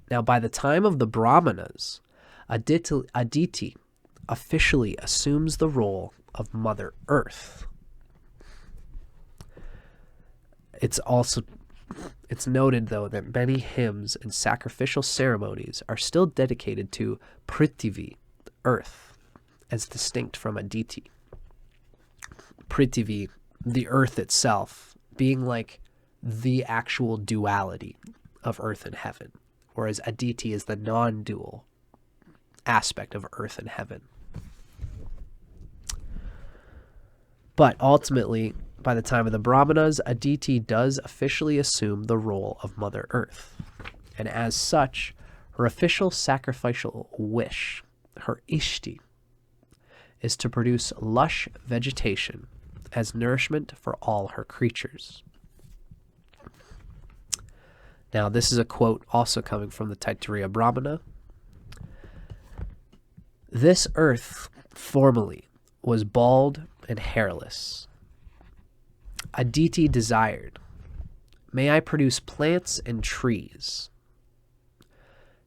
Now, by the time of the Brahmanas, Aditi officially assumes the role of Mother Earth. It's noted, though, that many hymns and sacrificial ceremonies are still dedicated to Prithvi, Earth, as distinct from Aditi. Prithvi, the Earth itself, being like the actual duality of Earth and heaven, whereas Aditi is the non-dual aspect of Earth and heaven. But ultimately, by the time of the Brahmanas, Aditi does officially assume the role of Mother Earth. And as such, her official sacrificial wish, her ishti, is to produce lush vegetation as nourishment for all her creatures. Now, this is a quote also coming from the Taittiriya Brahmana. This earth formerly was bald and hairless. Aditi desired, may I produce plants and trees.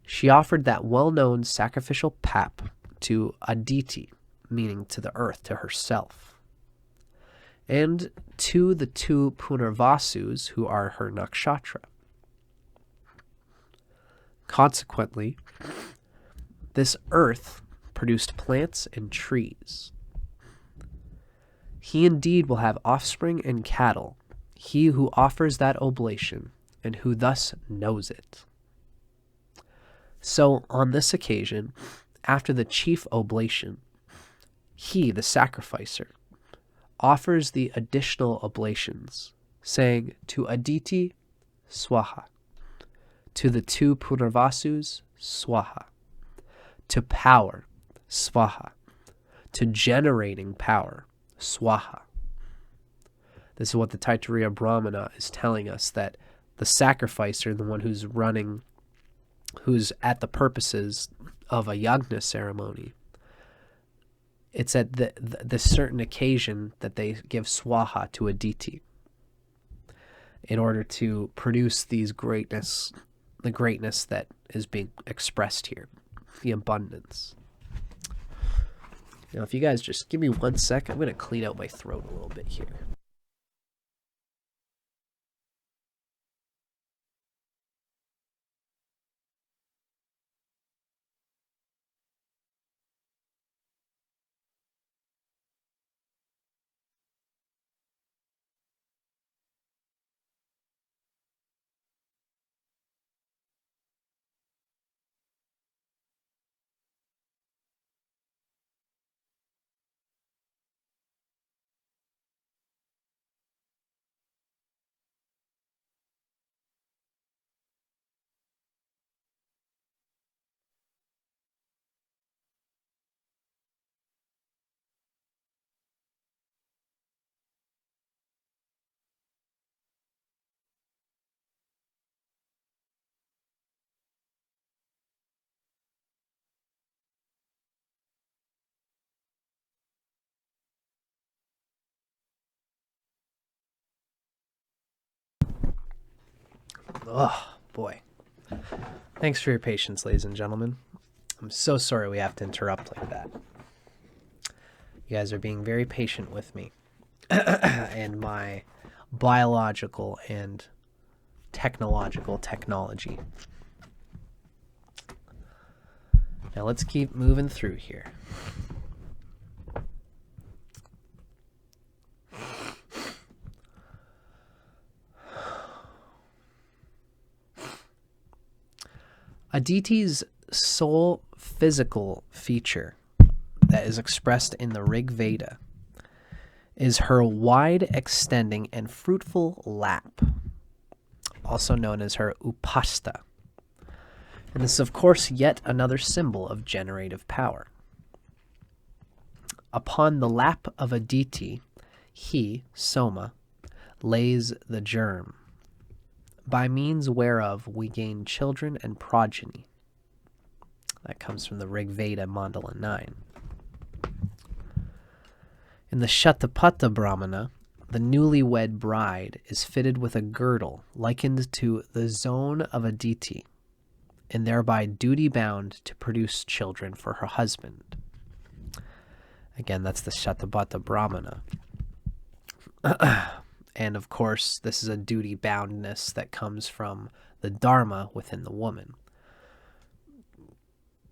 She offered that well-known sacrificial pap to Aditi, meaning to the earth, to herself, and to the two Punarvasus, who are her nakshatra. Consequently, this earth produced plants and trees. He indeed will have offspring and cattle, he who offers that oblation, and who thus knows it. So, on this occasion, after the chief oblation, he, the sacrificer, offers the additional oblations, saying to Aditi, Swaha, to the two Punarvasus, Swaha, to power, Swaha, to generating power, Swaha. This is what the Taittiriya Brahmana is telling us, that the sacrificer, the one who's running, who's at the purposes of a yagna ceremony, it's at the certain occasion that they give Swaha to Aditi in order to produce the greatness that is being expressed here, the abundance. Now, if you guys just give me 1 sec, I'm going to clean out my throat a little bit here. Oh, boy. Thanks for your patience, ladies and gentlemen. I'm so sorry we have to interrupt like that. You guys are being very patient with me and my biological and technology. Now let's keep moving through here. Aditi's sole physical feature that is expressed in the Rig Veda is her wide extending and fruitful lap, also known as her upashta. And this is, of course, yet another symbol of generative power. Upon the lap of Aditi, he, Soma, lays the germ, by means whereof we gain children and progeny. That comes from the Rig Veda, Mandala 9. In the Shatapatha Brahmana, the newlywed bride is fitted with a girdle likened to the zone of Aditi, and thereby duty-bound to produce children for her husband. Again, that's the Shatapatha Brahmana. And of course, this is a duty-boundness that comes from the dharma within the woman.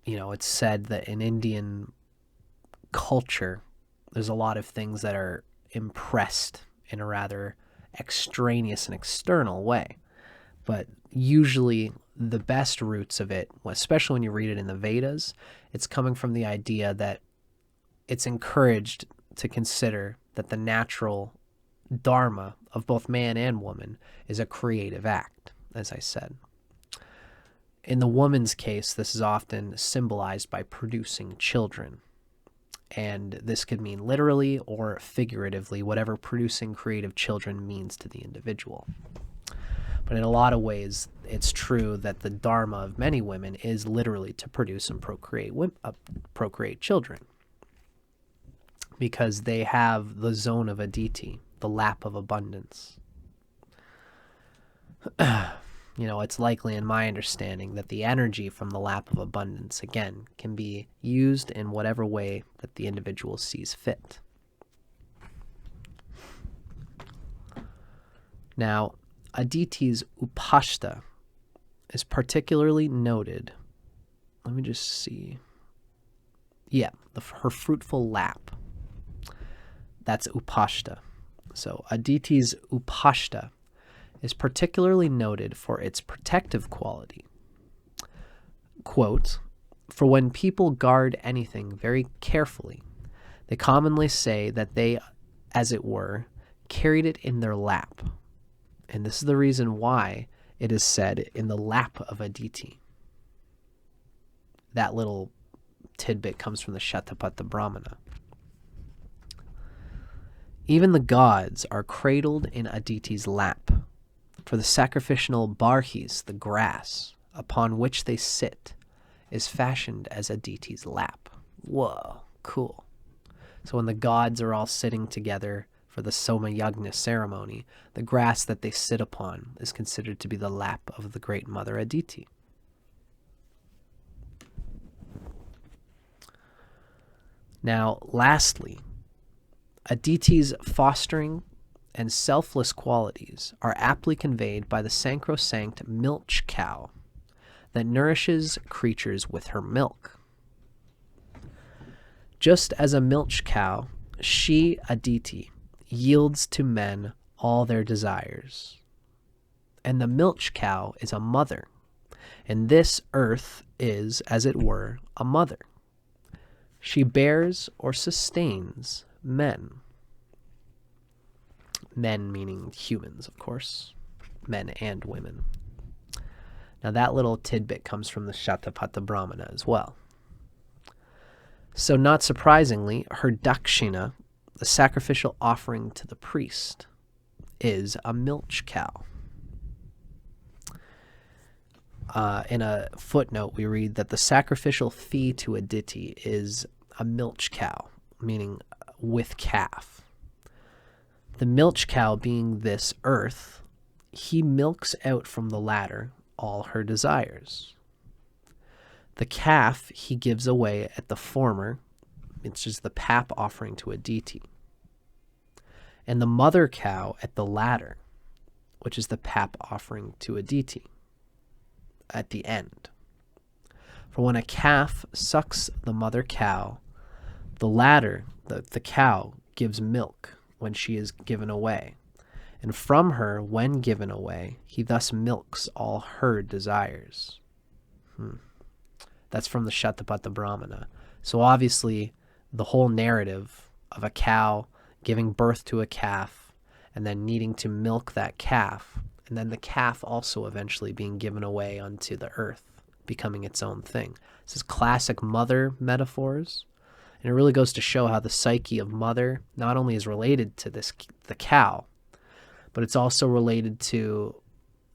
You know, it's said that in Indian culture, there's a lot of things that are impressed in a rather extraneous and external way. But usually the best roots of it, especially when you read it in the Vedas, it's coming from the idea that it's encouraged to consider that the natural dharma of both man and woman is a creative act, as I said. In the woman's case, this is often symbolized by producing children. And this could mean literally or figuratively, whatever producing creative children means to the individual. But in a lot of ways, it's true that the dharma of many women is literally to produce and procreate children, because they have the zone of Aditi, the lap of abundance. You know, it's likely, in my understanding, that the energy from the lap of abundance, again, can be used in whatever way that the individual sees fit. Now, Aditi's upashta is particularly noted. Let me just see. Yeah, her fruitful lap. That's upashta. So Aditi's upashta is particularly noted for its protective quality. Quote, "For when people guard anything very carefully, they commonly say that they, as it were, carried it in their lap. And this is the reason why it is said in the lap of Aditi." That little tidbit comes from the Shatapatha Brahmana. Even the gods are cradled in Aditi's lap, for the sacrificial barhis, the grass, upon which they sit, is fashioned as Aditi's lap. Whoa, cool. So when the gods are all sitting together for the Soma Yagna ceremony, the grass that they sit upon is considered to be the lap of the great mother Aditi. Now, lastly, Aditi's fostering and selfless qualities are aptly conveyed by the sacrosanct milch cow that nourishes creatures with her milk. Just as a milch cow, she, Aditi, yields to men all their desires. And the milch cow is a mother, and this earth is, as it were, a mother. She bears or sustains men. Men meaning humans, of course. Men and women. Now that little tidbit comes from the Shatapatha Brahmana as well. So not surprisingly, her dakshina, the sacrificial offering to the priest, is a milch cow. In a footnote, we read that the sacrificial fee to Aditi is a milch cow, meaning with calf. The milch cow being this earth, he milks out from the latter all her desires. The calf he gives away at the former, it's just the pap offering to Aditi. And the mother cow at the latter, which is the pap offering to Aditi at the end. For when a calf sucks the mother cow, the latter, the cow, gives milk when she is given away. And from her, when given away, he thus milks all her desires. That's from the Shatapatha Brahmana. So obviously, the whole narrative of a cow giving birth to a calf and then needing to milk that calf, and then the calf also eventually being given away unto the earth, becoming its own thing. This is classic mother metaphors, and it really goes to show how the psyche of mother not only is related to the cow, but it's also related to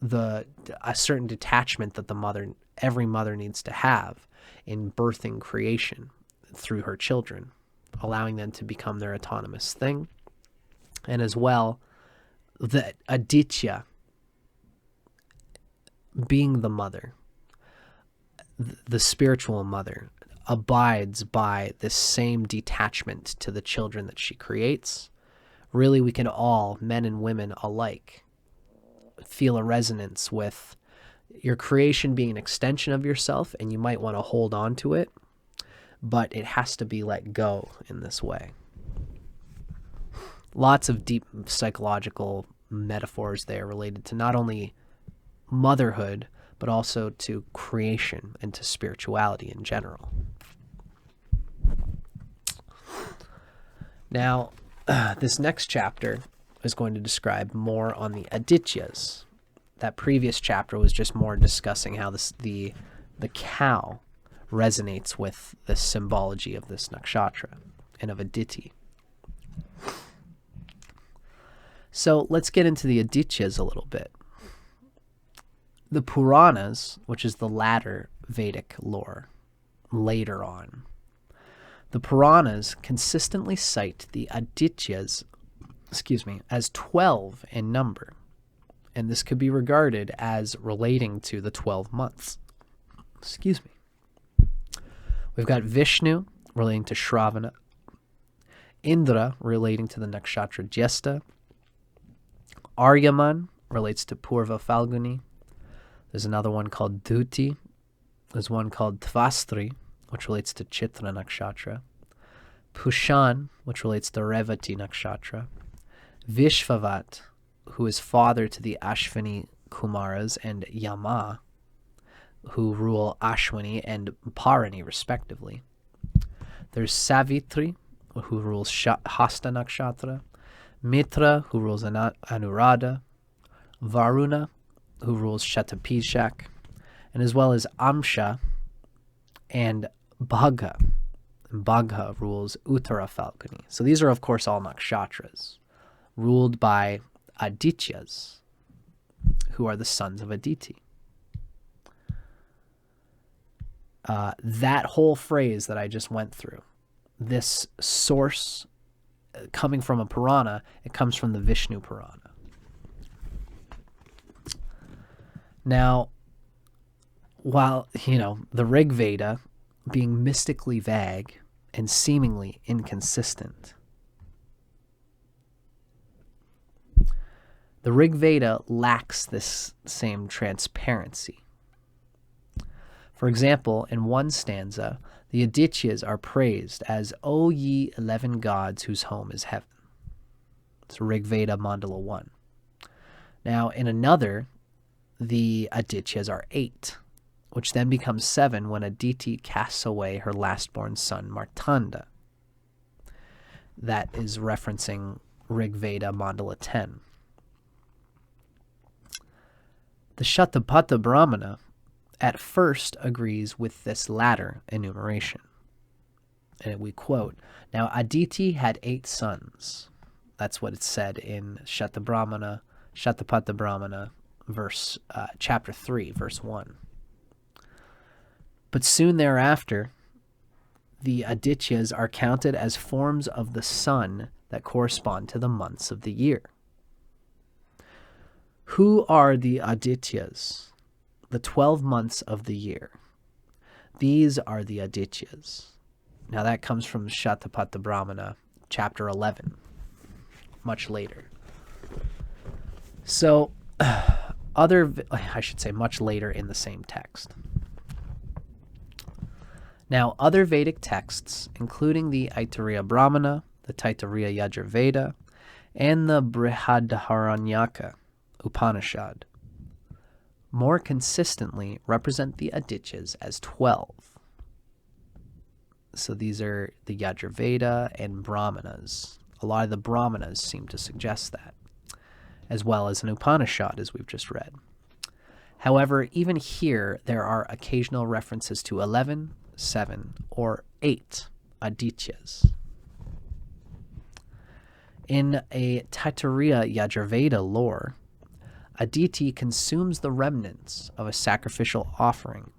a certain detachment that every mother needs to have in birthing creation through her children, allowing them to become their autonomous thing. And as well, the Aditya, being the mother, the spiritual mother, abides by this same detachment to the children that she creates. Really, we can all, men and women alike, feel a resonance with your creation being an extension of yourself, and you might want to hold on to it, but it has to be let go in this way. Lots of deep psychological metaphors there related to not only motherhood, but also to creation and to spirituality in general. Now, this next chapter is going to describe more on the Adityas. That previous chapter was just more discussing how the cow resonates with the symbology of this nakshatra and of Aditi. So let's get into the Adityas a little bit. The Puranas, which is the latter Vedic lore, later on, the Puranas consistently cite the Adityas, as 12 in number, and this could be regarded as relating to the 12 months. We've got Vishnu relating to Shravana, Indra relating to the nakshatra Jyesta, Aryaman relates to Purva Falguni. There's another one called Duti. There's one called Tvastri, which relates to Chitra Nakshatra. Pushan, which relates to Revati Nakshatra. Vishvavat, who is father to the Ashvini Kumaras, and Yama, who rule Ashwini and Parani, respectively. There's Savitri, who rules Hasta Nakshatra. Mitra, who rules Anuradha. Varuna, who rules Shatapishak, and as well as Amsha and Bhagha. And Bhagha rules Uttara Falguni. So these are, of course, all nakshatras, ruled by Adityas, who are the sons of Aditi. That whole phrase that I just went through, this source coming from a Purana, it comes from the Vishnu Purana. Now, while, the Rig Veda being mystically vague and seemingly inconsistent, the Rig Veda lacks this same transparency. For example, in one stanza, the Adityas are praised as, O ye 11 gods whose home is heaven. It's Rig Veda Mandala 1. Now, in another, the Adityas are 8, which then becomes 7 when Aditi casts away her last-born son, Martanda. That is referencing Rig Veda Mandala 10. The Shatapatha Brahmana at first agrees with this latter enumeration. And we quote, now Aditi had 8 sons. That's what it said in Shatapatha Brahmana, chapter 3, verse 1. But soon thereafter, the Adityas are counted as forms of the sun that correspond to the months of the year. Who are the Adityas? The 12 months of the year. These are the Adityas. Now that comes from Shatapatha Brahmana, chapter 11, much later. So, much later in the same text. Now, other Vedic texts, including the Aitareya Brahmana, the Taittiriya Yajurveda, and the Brihadaranyaka Upanishad, more consistently represent the Adityas as 12. So these are the Yajurveda and Brahmanas. A lot of the Brahmanas seem to suggest that, as well as an Upanishad, as we've just read. However, even here, there are occasional references to 11, 7, or 8 Adityas. In a Taittiriya Yajurveda lore, Aditi consumes the remnants of a sacrificial offering,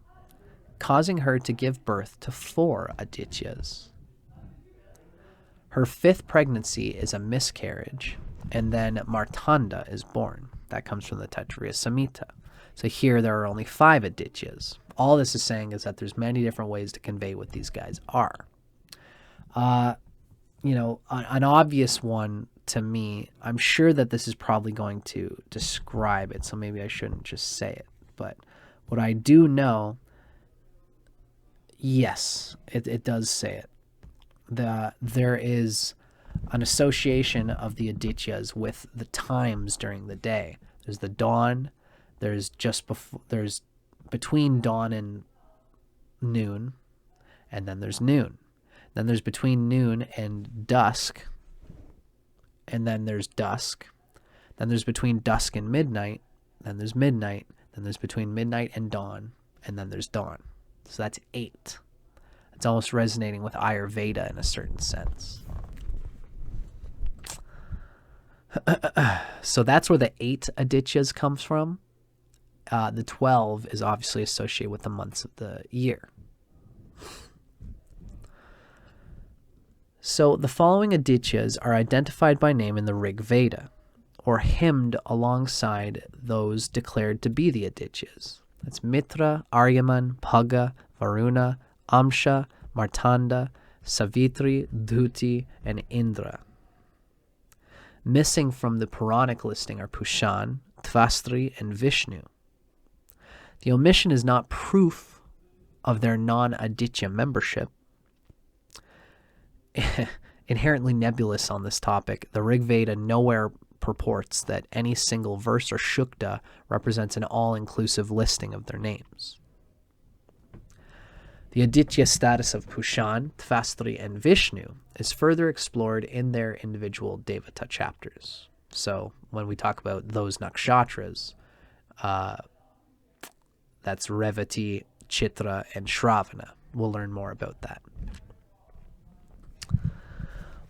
causing her to give birth to 4 Adityas. Her 5th pregnancy is a miscarriage, and then Martanda is born. That comes from the Taittiriya Samhita. So here there are only 5 Adityas. All this is saying is that there's many different ways to convey what these guys are. An obvious one to me, I'm sure that this is probably going to describe it, so maybe I shouldn't just say it. But what I do know, yes, it does say it. There is an association of the Adityas with the times during the day. There's the dawn, there's between dawn and noon, and then there's noon. Then there's between noon and dusk, and then there's dusk. Then there's between dusk and midnight, then there's midnight, then there's between midnight and dawn, and then there's dawn. So that's 8. It's almost resonating with Ayurveda in a certain sense. So that's where the 8 Adityas comes from. The 12 is obviously associated with the months of the year. So the following Adityas are identified by name in the Rig Veda, or hymned alongside those declared to be the Adityas. That's Mitra, Aryaman, Pugga, Varuna, Amsha, Martanda, Savitri, Dhuti, and Indra. Missing from the Puranic listing are Pushan, Tvastri, and Vishnu. The omission is not proof of their non-Aditya membership. Inherently nebulous on this topic, the Rig Veda nowhere purports that any single verse or shukta represents an all-inclusive listing of their names. The Aditya status of Pushan, Tvastri, and Vishnu is further explored in their individual Devata chapters. So when we talk about those nakshatras, that's Revati, Chitra, and Shravana. We'll learn more about that.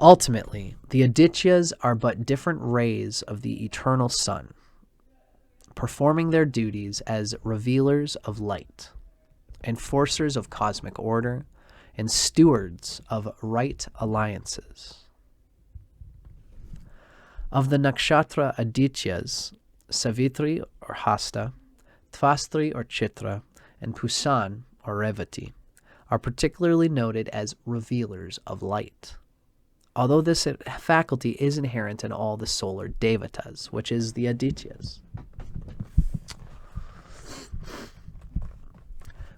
Ultimately, the Adityas are but different rays of the eternal sun, performing their duties as revealers of light, enforcers of cosmic order, and stewards of right alliances. Of the nakshatra Adityas, Savitri or Hasta, Tvastri or Chitra, and Pusan or Revati are particularly noted as revealers of light. Although this faculty is inherent in all the solar devatas, which is the Adityas.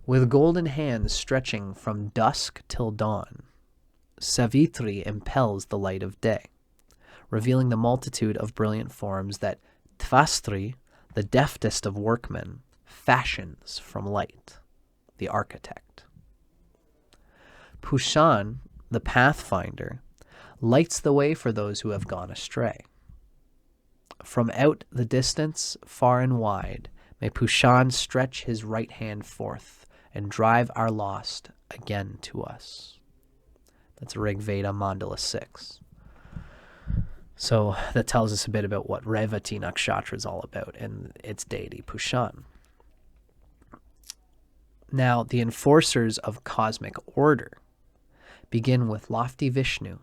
With golden hands stretching from dusk till dawn, Savitri impels the light of day, revealing the multitude of brilliant forms that Tvastri, the deftest of workmen, fashions from light, the architect. Pushan, the pathfinder, lights the way for those who have gone astray. From out the distance, far and wide, may Pushan stretch his right hand forth and drive our lost again to us. That's Rig Veda Mandala 6. So that tells us a bit about what Revati Nakshatra is all about and its deity Pushan. Now, the enforcers of cosmic order begin with lofty Vishnu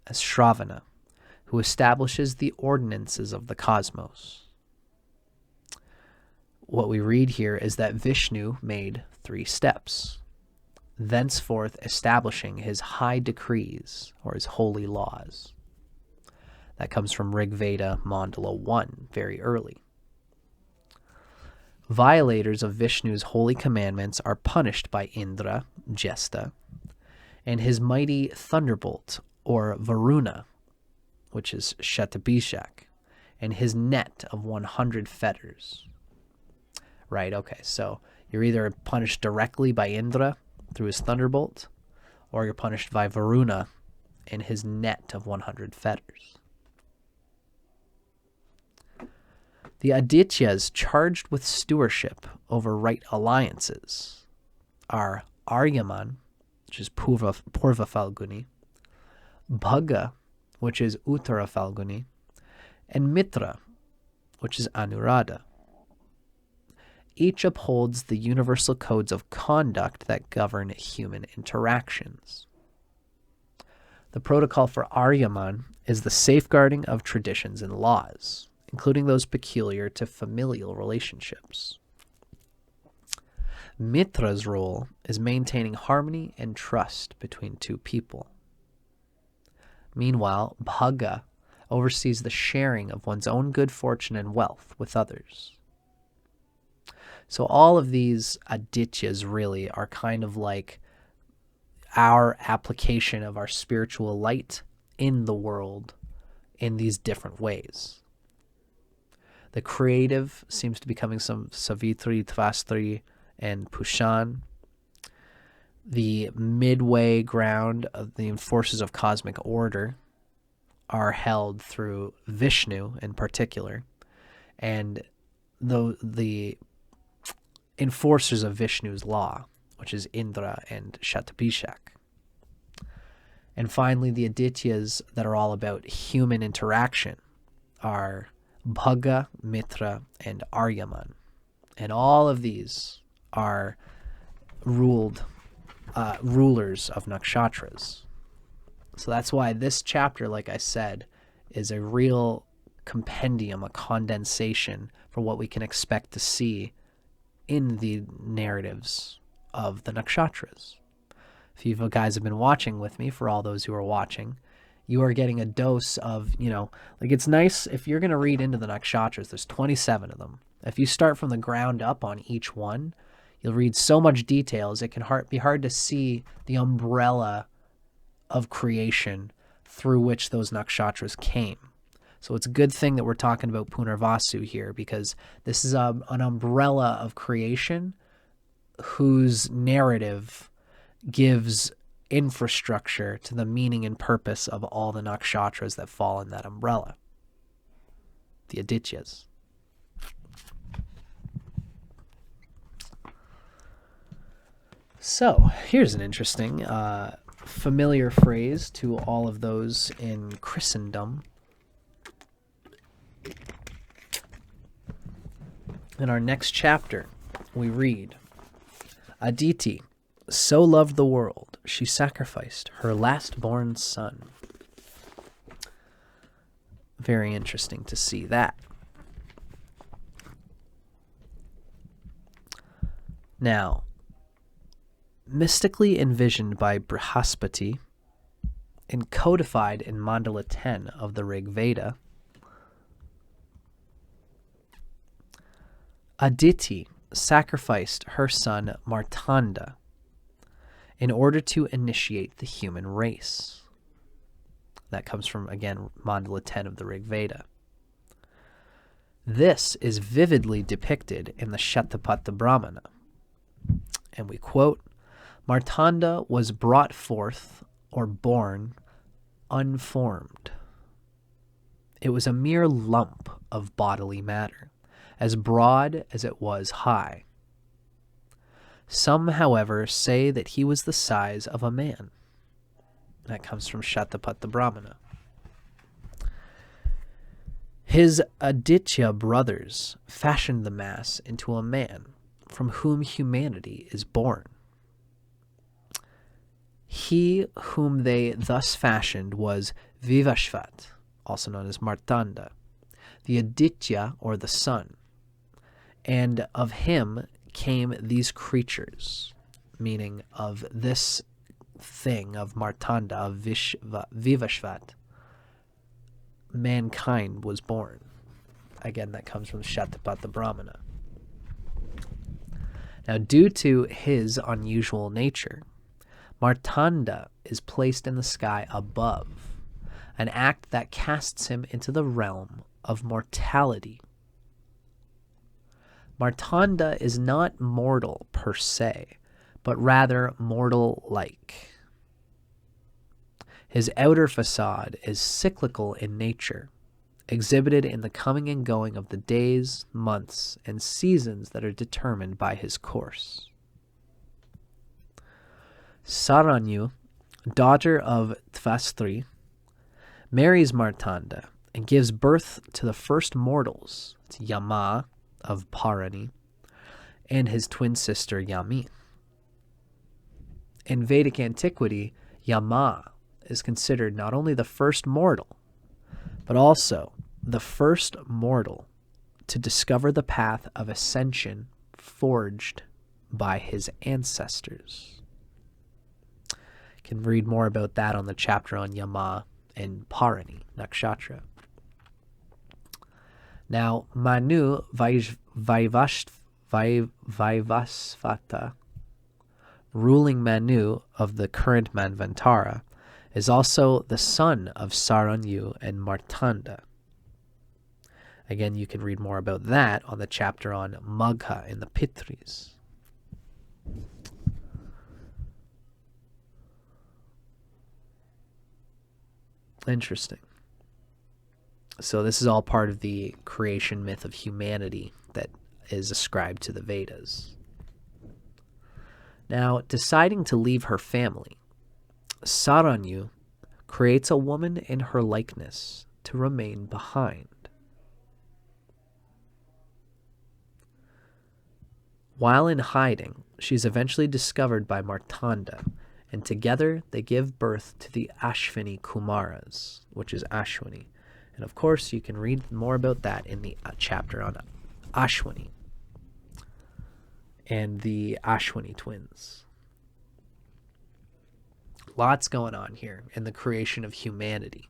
as Shravana, who establishes the ordinances of the cosmos. What we read here is that Vishnu made 3 steps, thenceforth establishing his high decrees or his holy laws. That comes from Rig Veda Mandala 1, very early. Violators of Vishnu's holy commandments are punished by Indra, Jesta, and his mighty thunderbolt, or Varuna, which is Shatabhishak, and his net of 100 fetters. Right, okay. So you're either punished directly by Indra through his thunderbolt, or you're punished by Varuna in his net of 100 fetters. The Adityas charged with stewardship over right alliances are Aryaman, which is Purva Falguni, Bhaga, which is Uttara Falguni, and Mitra, which is Anuradha. Each upholds the universal codes of conduct that govern human interactions. The protocol for Aryaman is the safeguarding of traditions and laws, including those peculiar to familial relationships. Mitra's role is maintaining harmony and trust between two people. Meanwhile, Bhaga oversees the sharing of one's own good fortune and wealth with others. So all of these Adityas really are kind of like our application of our spiritual light in the world in these different ways. The creative seems to be coming some Savitri, Tvastri, and Pushan. The midway ground of the enforcers of cosmic order are held through Vishnu in particular, and the enforcers of Vishnu's law, which is Indra and Shatabhishak. And finally, the Adityas that are all about human interaction are Bhaga, Mitra, and Aryaman. And all of these are rulers of nakshatras. So that's why this chapter, like I said, is a real compendium, a condensation for what we can expect to see in the narratives of the nakshatras. If you guys have been watching with me, for all those who are watching, you are getting a dose of, like it's nice if you're going to read into the nakshatras, there's 27 of them. If you start from the ground up on each one, you'll read so much details, it can be hard to see the umbrella of creation through which those nakshatras came. So it's a good thing that we're talking about Punarvasu here, because this is an umbrella of creation whose narrative gives infrastructure to the meaning and purpose of all the nakshatras that fall in that umbrella, the Adityas. So here's an interesting familiar phrase to all of those in Christendom. In our next chapter, we read, Aditi so loved the world, she sacrificed her last-born son. Very interesting to see that. Now, mystically envisioned by Brihaspati and codified in Mandala 10 of the Rig Veda, Aditi sacrificed her son Martanda in order to initiate the human race. That comes from, again, Mandala 10 of the Rig Veda. This is vividly depicted in the Shatapatha Brahmana. And we quote, Martanda was brought forth, or born, unformed. It was a mere lump of bodily matter, as broad as it was high. Some, however, say that he was the size of a man. That comes from Shatapatha Brahmana. His Aditya brothers fashioned the mass into a man, from whom humanity is born. He whom they thus fashioned was Vivashvat, also known as Martanda, the Aditya, or the sun, and of him came these creatures, meaning of this thing, of Martanda, of Vivashvat, mankind was born. Again, that comes from Shatapatha Brahmana. Now, due to his unusual nature, Martanda is placed in the sky above, an act that casts him into the realm of mortality. Martanda is not mortal per se, but rather mortal-like. His outer facade is cyclical in nature, exhibited in the coming and going of the days, months, and seasons that are determined by his course. Saranyu, daughter of Tvastri, marries Martanda and gives birth to the first mortals, Yama of Parani, and his twin sister Yami. In Vedic antiquity, Yama is considered not only the first mortal, but also the first mortal to discover the path of ascension forged by his ancestors. You can read more about that on the chapter on Yama and Parani Nakshatra. Now, Manu Vaivasvata, ruling Manu of the current Manvantara, is also the son of Saranyu and Martanda. Again, you can read more about that on the chapter on Magha in the Pitris. Interesting. So this is all part of the creation myth of humanity that is ascribed to the Vedas. Now, deciding to leave her family, Saranyu creates a woman in her likeness to remain behind. While in hiding, she is eventually discovered by Martanda, and together they give birth to the Ashvini Kumaras, which is Ashwini. And of course, you can read more about that in the chapter on Ashwini and the Ashwini twins. Lots going on here in the creation of humanity,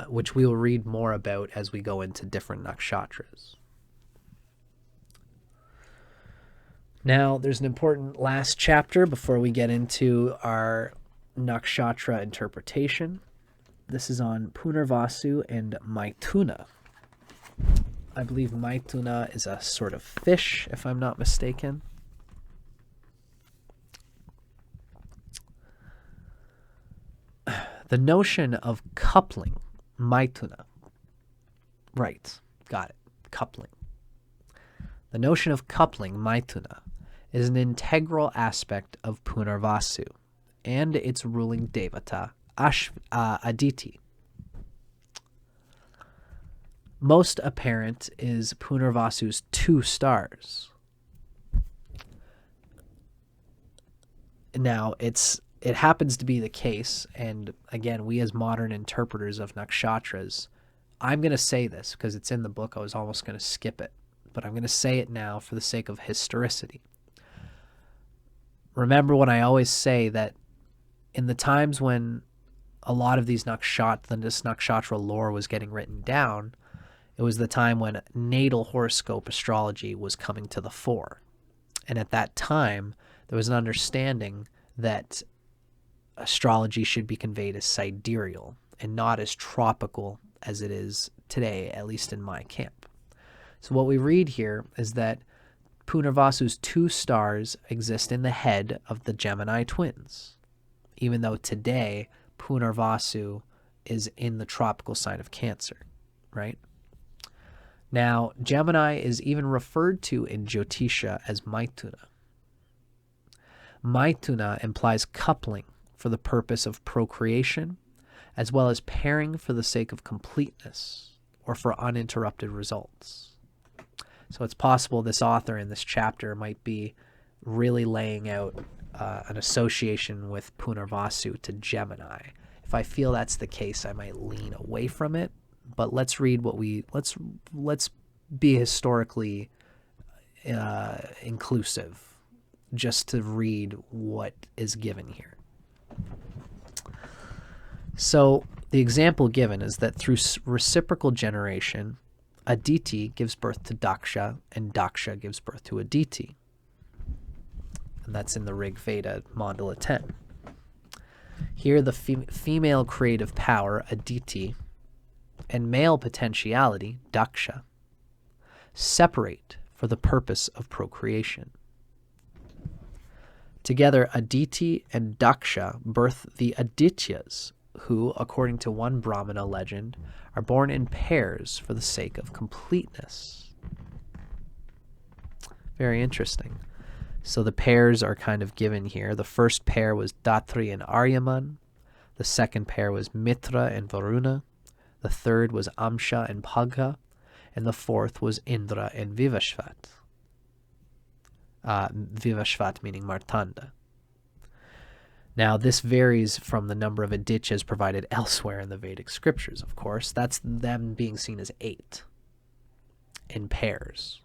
which we will read more about as we go into different nakshatras. Now, there's an important last chapter before we get into our nakshatra interpretation. This is on Punarvasu and Maithuna. I believe Maithuna is a sort of fish, if I'm not mistaken. The notion of coupling, Maithuna. Right, got it, coupling. The notion of coupling, Maithuna, is an integral aspect of Punarvasu and its ruling devata, Aditi. Most apparent is Punarvasu's 2 stars. Now, it happens to be the case, and again, we as modern interpreters of nakshatras, I'm going to say this because it's in the book. I was almost going to skip it, but I'm going to say it now for the sake of historicity. Remember when I always say that in the times when a lot of these nakshatra lore was getting written down, it was the time when natal horoscope astrology was coming to the fore. And at that time, there was an understanding that astrology should be conveyed as sidereal and not as tropical as it is today, at least in my camp. So what we read here is that Punarvasu's 2 stars exist in the head of the Gemini twins, even though today Punarvasu is in the tropical sign of Cancer, right? Now, Gemini is even referred to in Jyotisha as Maithuna. Maithuna implies coupling for the purpose of procreation, as well as pairing for the sake of completeness or for uninterrupted results. So it's possible this author in this chapter might be really laying out an association with Punarvasu to Gemini. If I feel that's the case, I might lean away from it. But let's read what let's be historically inclusive, just to read what is given here. So the example given is that through reciprocal generation, Aditi gives birth to Daksha, and Daksha gives birth to Aditi. And that's in the Rig Veda, Mandala 10. Here, the female creative power, Aditi, and male potentiality, Daksha, separate for the purpose of procreation. Together, Aditi and Daksha birth the Adityas, who, according to one Brahmana legend, are born in pairs for the sake of completeness. Very interesting. So the pairs are kind of given here. The first pair was Datri and Aryaman. The second pair was Mitra and Varuna. The third was Amsha and Pagha. And the fourth was Indra and Vivashvat. Vivashvat meaning Martanda. Now, this varies from the number of Adityas provided elsewhere in the Vedic scriptures, of course. That's them being seen as 8 in pairs,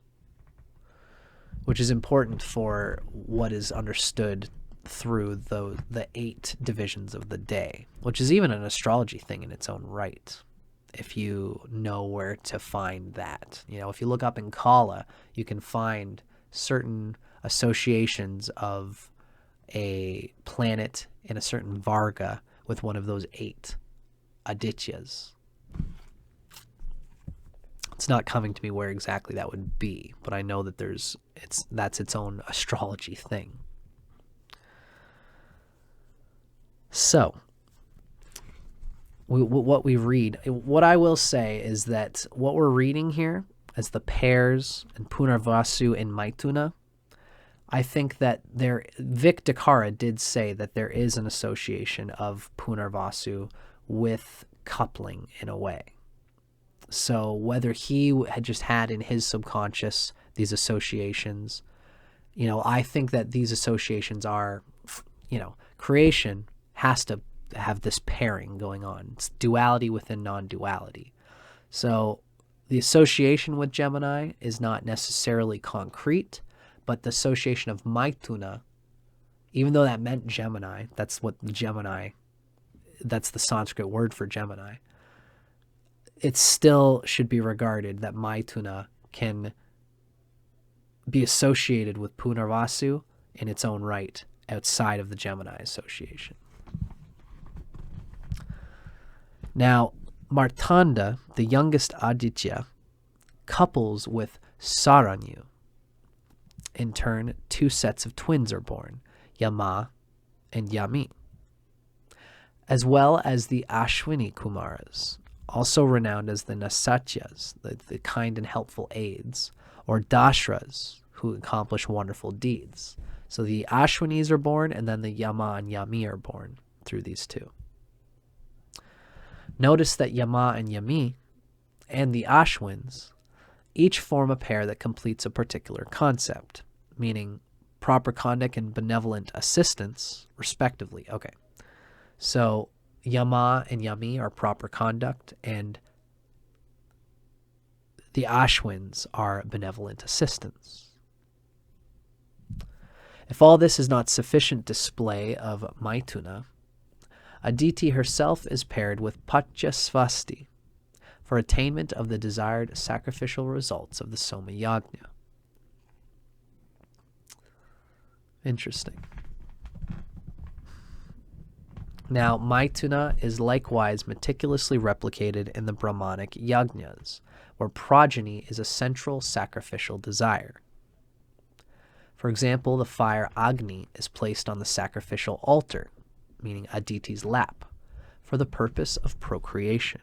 which is important for what is understood through the 8 divisions of the day, which is even an astrology thing in its own right, if you know where to find that. You know, if you look up in Kala, you can find certain associations of a planet in a certain Varga with one of those 8 Adityas. It's not coming to me where exactly that would be, but I know that that's its own astrology thing. So, what we read, what I will say is that what we're reading here as the pairs and Punarvasu and Maithuna, I think that Vic Dakara did say that there is an association of Punarvasu with coupling in a way. So whether he had just had in his subconscious these associations, you know, I think that these associations are, you know, creation has to have this pairing going on. It's duality within non-duality. So the association with Gemini is not necessarily concrete, but the association of Maithuna, even though that meant Gemini, that's what Gemini, that's the Sanskrit word for Gemini, it still should be regarded that Maithuna can be associated with Punarvasu in its own right outside of the Gemini association. Now, Martanda, the youngest Aditya, couples with Saranyu. In turn, 2 sets of twins are born, Yama and Yami, as well as the Ashwini Kumaras, also renowned as the Nasatyas, the kind and helpful aids, or Dashras, who accomplish wonderful deeds. So the Ashwinis are born, and then the Yama and Yami are born through these 2. Notice that Yama and Yami and the Ashwins each form a pair that completes a particular concept, meaning proper conduct and benevolent assistance, respectively. Okay, so Yama and Yami are proper conduct, and the Ashwins are benevolent assistance. If all this is not sufficient display of Maithuna, Aditi herself is paired with Patyasvasti for attainment of the desired sacrificial results of the Soma Yajna. Interesting. Now, Maithuna is likewise meticulously replicated in the Brahmanic yajnas, where progeny is a central sacrificial desire. For example, the fire Agni is placed on the sacrificial altar, meaning Aditi's lap, for the purpose of procreation.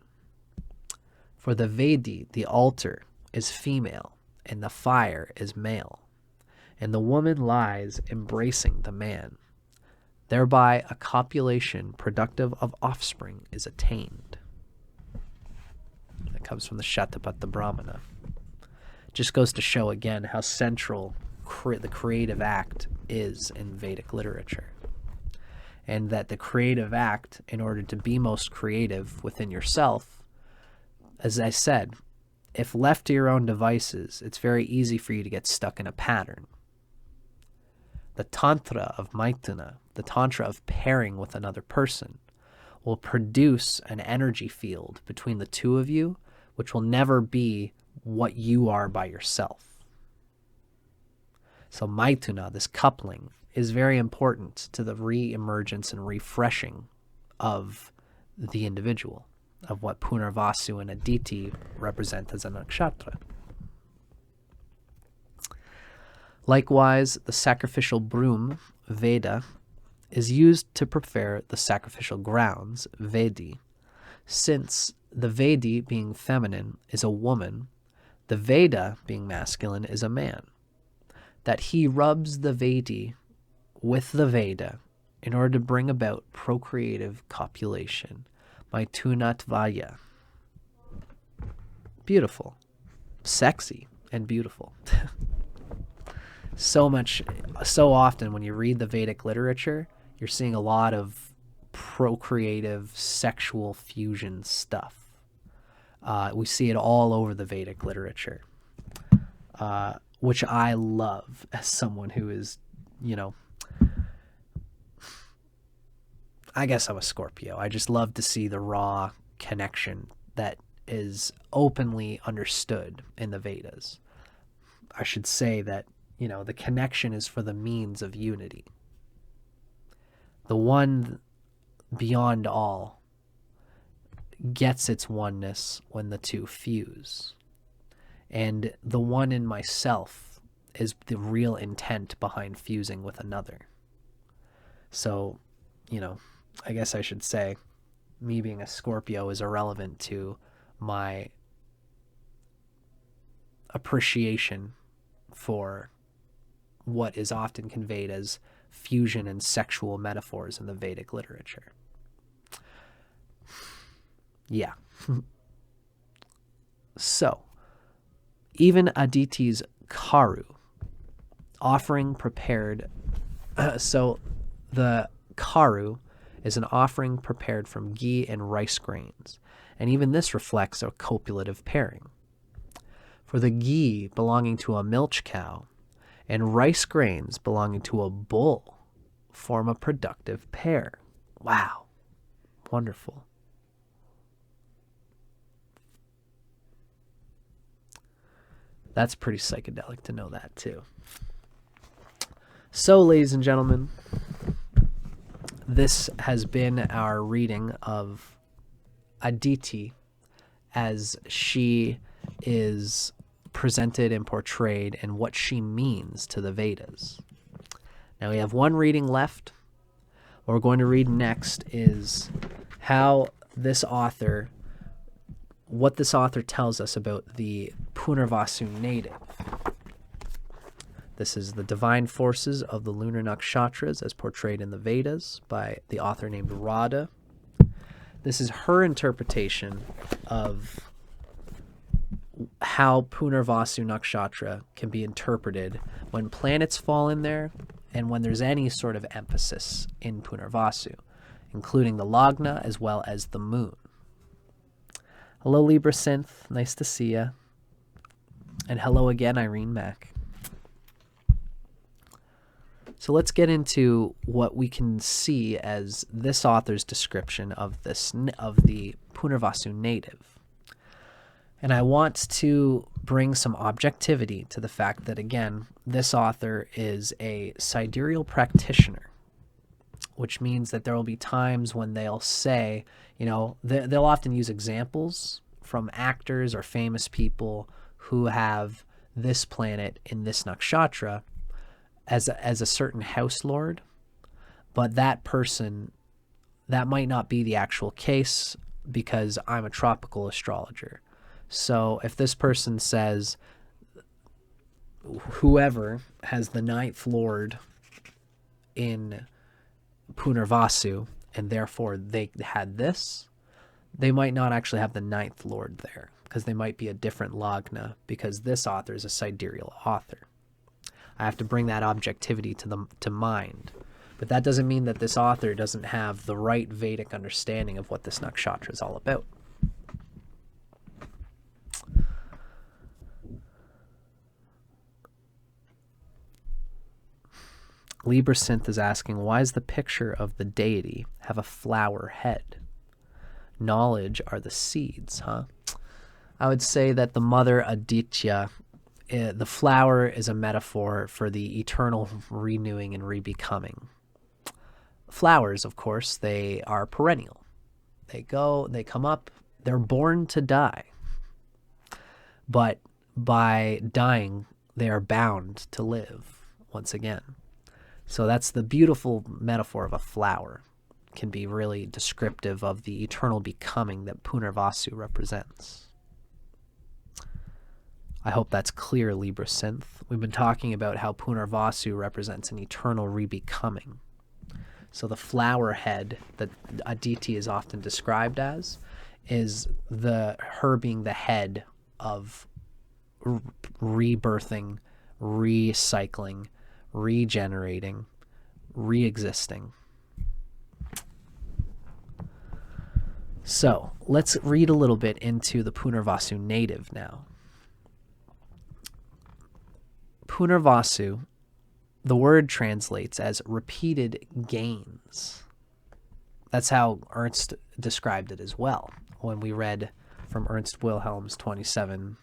For the Vedi, the altar is female, and the fire is male, and the woman lies embracing the man. Thereby, a copulation productive of offspring is attained. That comes from the Shatapatha Brahmana. Just goes to show again how central the creative act is in Vedic literature. And that the creative act, in order to be most creative within yourself, as I said, if left to your own devices, it's very easy for you to get stuck in a pattern. The tantra of Maithuna, the tantra of pairing with another person, will produce an energy field between the two of you, which will never be what you are by yourself. So Maithuna, this coupling, is very important to the re-emergence and refreshing of the individual, of what Punarvasu and Aditi represent as a nakshatra. Likewise, the sacrificial broom, Veda, is used to prepare the sacrificial grounds, Vedi. Since the Vedi, being feminine, is a woman, the Veda, being masculine, is a man. That he rubs the Vedi with the Veda in order to bring about procreative copulation, Maitunatvaya. Beautiful, sexy, and beautiful. So often when you read the Vedic literature, you're seeing a lot of procreative sexual fusion stuff. We see it all over the Vedic literature, which I love as someone who is, I guess I'm a Scorpio. I just love to see the raw connection that is openly understood in the Vedas. I should say that, the connection is for the means of unity. The one beyond all gets its oneness when the two fuse. And the one in myself is the real intent behind fusing with another. So, I guess I should say me being a Scorpio is irrelevant to my appreciation for what is often conveyed as fusion and sexual metaphors in the Vedic literature. Yeah. So, even Aditi's Karu, offering prepared. So, the Karu is an offering prepared from ghee and rice grains, and even this reflects a copulative pairing. For the ghee belonging to a milch cow and rice grains belonging to a bull form a productive pair. Wow. Wonderful. That's pretty psychedelic to know that too. So, ladies and gentlemen, this has been our reading of Aditi as she is presented and portrayed and what she means to the Vedas. Now we have one reading left. What we're going to read next is what this author tells us about the Punarvasu Native. This is the divine forces of the lunar nakshatras as portrayed in the Vedas by the author named Radha. This is her interpretation of how Punarvasu Nakshatra can be interpreted when planets fall in there and when there's any sort of emphasis in Punarvasu, including the Lagna as well as the moon. Hello, Libra Synth. Nice to see ya. And hello again, Irene Mack. So let's get into what we can see as this author's description of the Punarvasu Native. And I want to bring some objectivity to the fact that, again, this author is a sidereal practitioner, which means that there will be times when they'll say, they'll often use examples from actors or famous people who have this planet in this nakshatra as a certain house lord, but that might not be the actual case because I'm a tropical astrologer. So if this person says whoever has the ninth lord in Punarvasu and therefore they had this, they might not actually have the ninth lord there because they might be a different Lagna because this author is a sidereal author. I have to bring that objectivity to mind. But that doesn't mean that this author doesn't have the right Vedic understanding of what this nakshatra is all about. Libra Synth is asking, why does the picture of the deity have a flower head? Knowledge are the seeds, huh? I would say that the mother Aditya, the flower is a metaphor for the eternal renewing and rebecoming. Flowers, of course, they are perennial. They come up, they're born to die. But by dying, they are bound to live once again. So that's the beautiful metaphor of a flower. It can be really descriptive of the eternal becoming that Punarvasu represents. I hope that's clear, Libra Synth. We've been talking about how Punarvasu represents an eternal rebecoming. So the flower head that Aditi is often described as is her being the head of rebirthing, recycling, regenerating, re-existing. So let's read a little bit into the Punarvasu Native now. Punarvasu, the word translates as repeated gains. That's how Ernst described it as well. When we read from Ernst Wilhelm's 27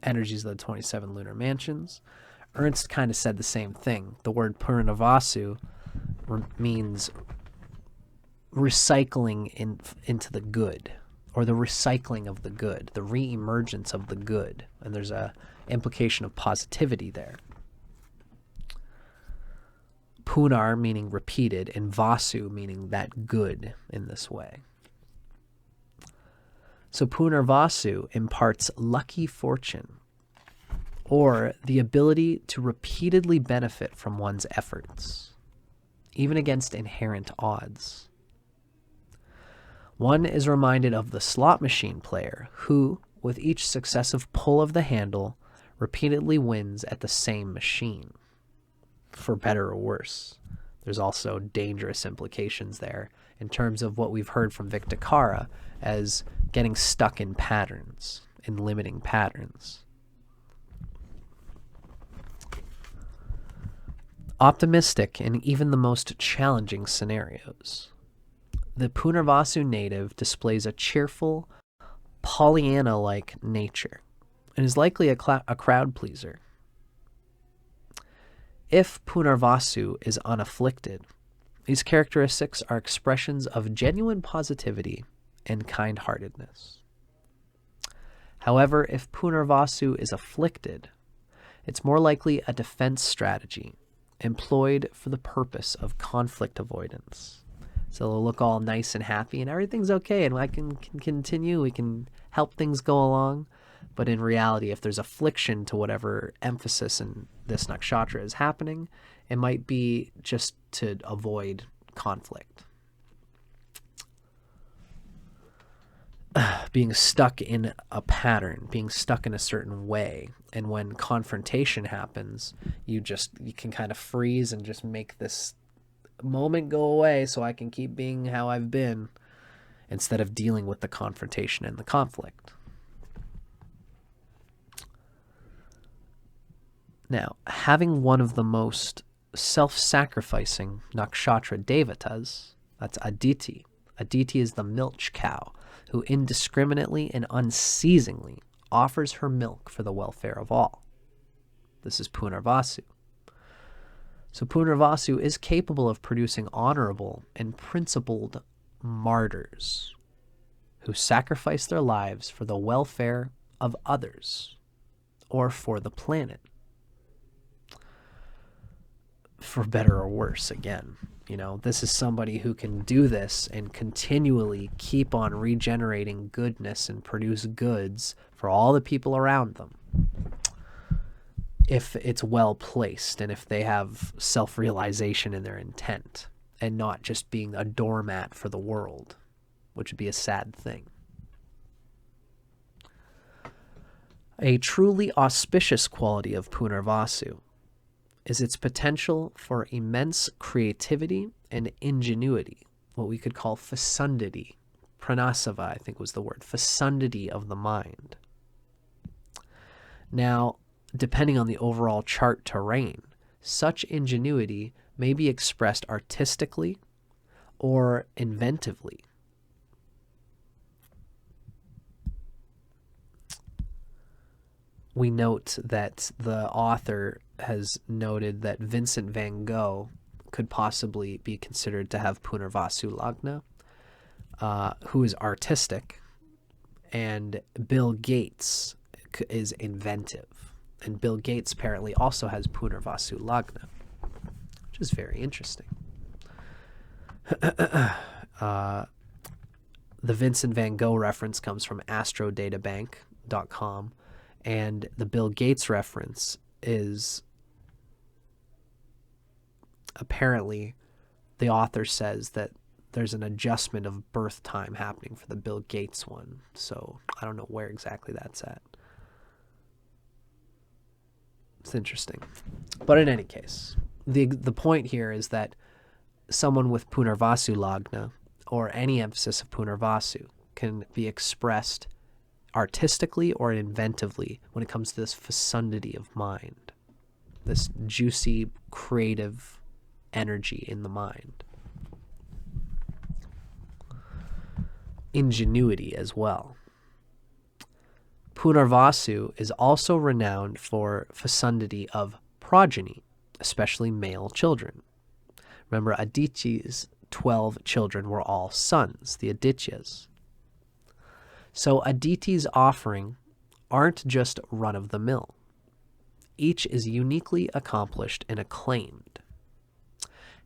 Energies of the 27 Lunar Mansions, Ernst kind of said the same thing. The word Punarvasu means recycling into the good, or the recycling of the good, the re-emergence of the good. And there's a implication of positivity there. Punar meaning repeated, and Vasu meaning that good in this way. So Punarvasu imparts lucky fortune, or the ability to repeatedly benefit from one's efforts, even against inherent odds. One is reminded of the slot machine player who, with each successive pull of the handle, repeatedly wins at the same machine, for better or worse. There's also dangerous implications there in terms of what we've heard from Victakara as getting stuck in patterns, in limiting patterns. Optimistic in even the most challenging scenarios, the Punarvasu native displays a cheerful, Pollyanna-like nature and is likely a crowd pleaser. If Punarvasu is unafflicted, these characteristics are expressions of genuine positivity and kind-heartedness. However, if Punarvasu is afflicted, it's more likely a defense strategy employed for the purpose of conflict avoidance. So they'll look all nice and happy and everything's okay and I can continue, we can help things go along. But in reality, if there's affliction to whatever emphasis in this nakshatra is happening, it might be just to avoid conflict. Being stuck in a pattern, being stuck in a certain way. And when confrontation happens, you can kind of freeze and just make this moment go away so I can keep being how I've been, instead of dealing with the confrontation and the conflict. Now, having one of the most self-sacrificing nakshatra devatas, that's Aditi. Aditi is the milch cow who indiscriminately and unceasingly offers her milk for the welfare of all. This is Punarvasu. So Punarvasu is capable of producing honorable and principled martyrs who sacrifice their lives for the welfare of others or for the planet. For better or worse, again. This is somebody who can do this and continually keep on regenerating goodness and produce goods for all the people around them, if it's well placed and if they have self-realization in their intent and not just being a doormat for the world, which would be a sad thing. A truly auspicious quality of Punarvasu is its potential for immense creativity and ingenuity, what we could call fecundity. Pranasava, I think was the word, fecundity of the mind. Now, depending on the overall chart terrain, such ingenuity may be expressed artistically or inventively. We note that the author has noted that Vincent van Gogh could possibly be considered to have Punarvasu Lagna, who is artistic, and Bill Gates is inventive. And Bill Gates apparently also has Punarvasu Lagna, which is very interesting. The Vincent van Gogh reference comes from astrodatabank.com, and the Bill Gates reference is apparently, the author says that there's an adjustment of birth time happening for the Bill Gates one. So I don't know where exactly that's at. It's interesting. But in any case, the point here is that someone with Punarvasu Lagna, or any emphasis of Punarvasu, can be expressed artistically or inventively when it comes to this fecundity of mind, this juicy, creative energy in the mind. Ingenuity as well. Punarvasu is also renowned for fecundity of progeny, especially male children. Remember, Aditi's 12 children were all sons, the Adityas. So Aditi's offering aren't just run-of-the-mill. Each is uniquely accomplished and acclaimed.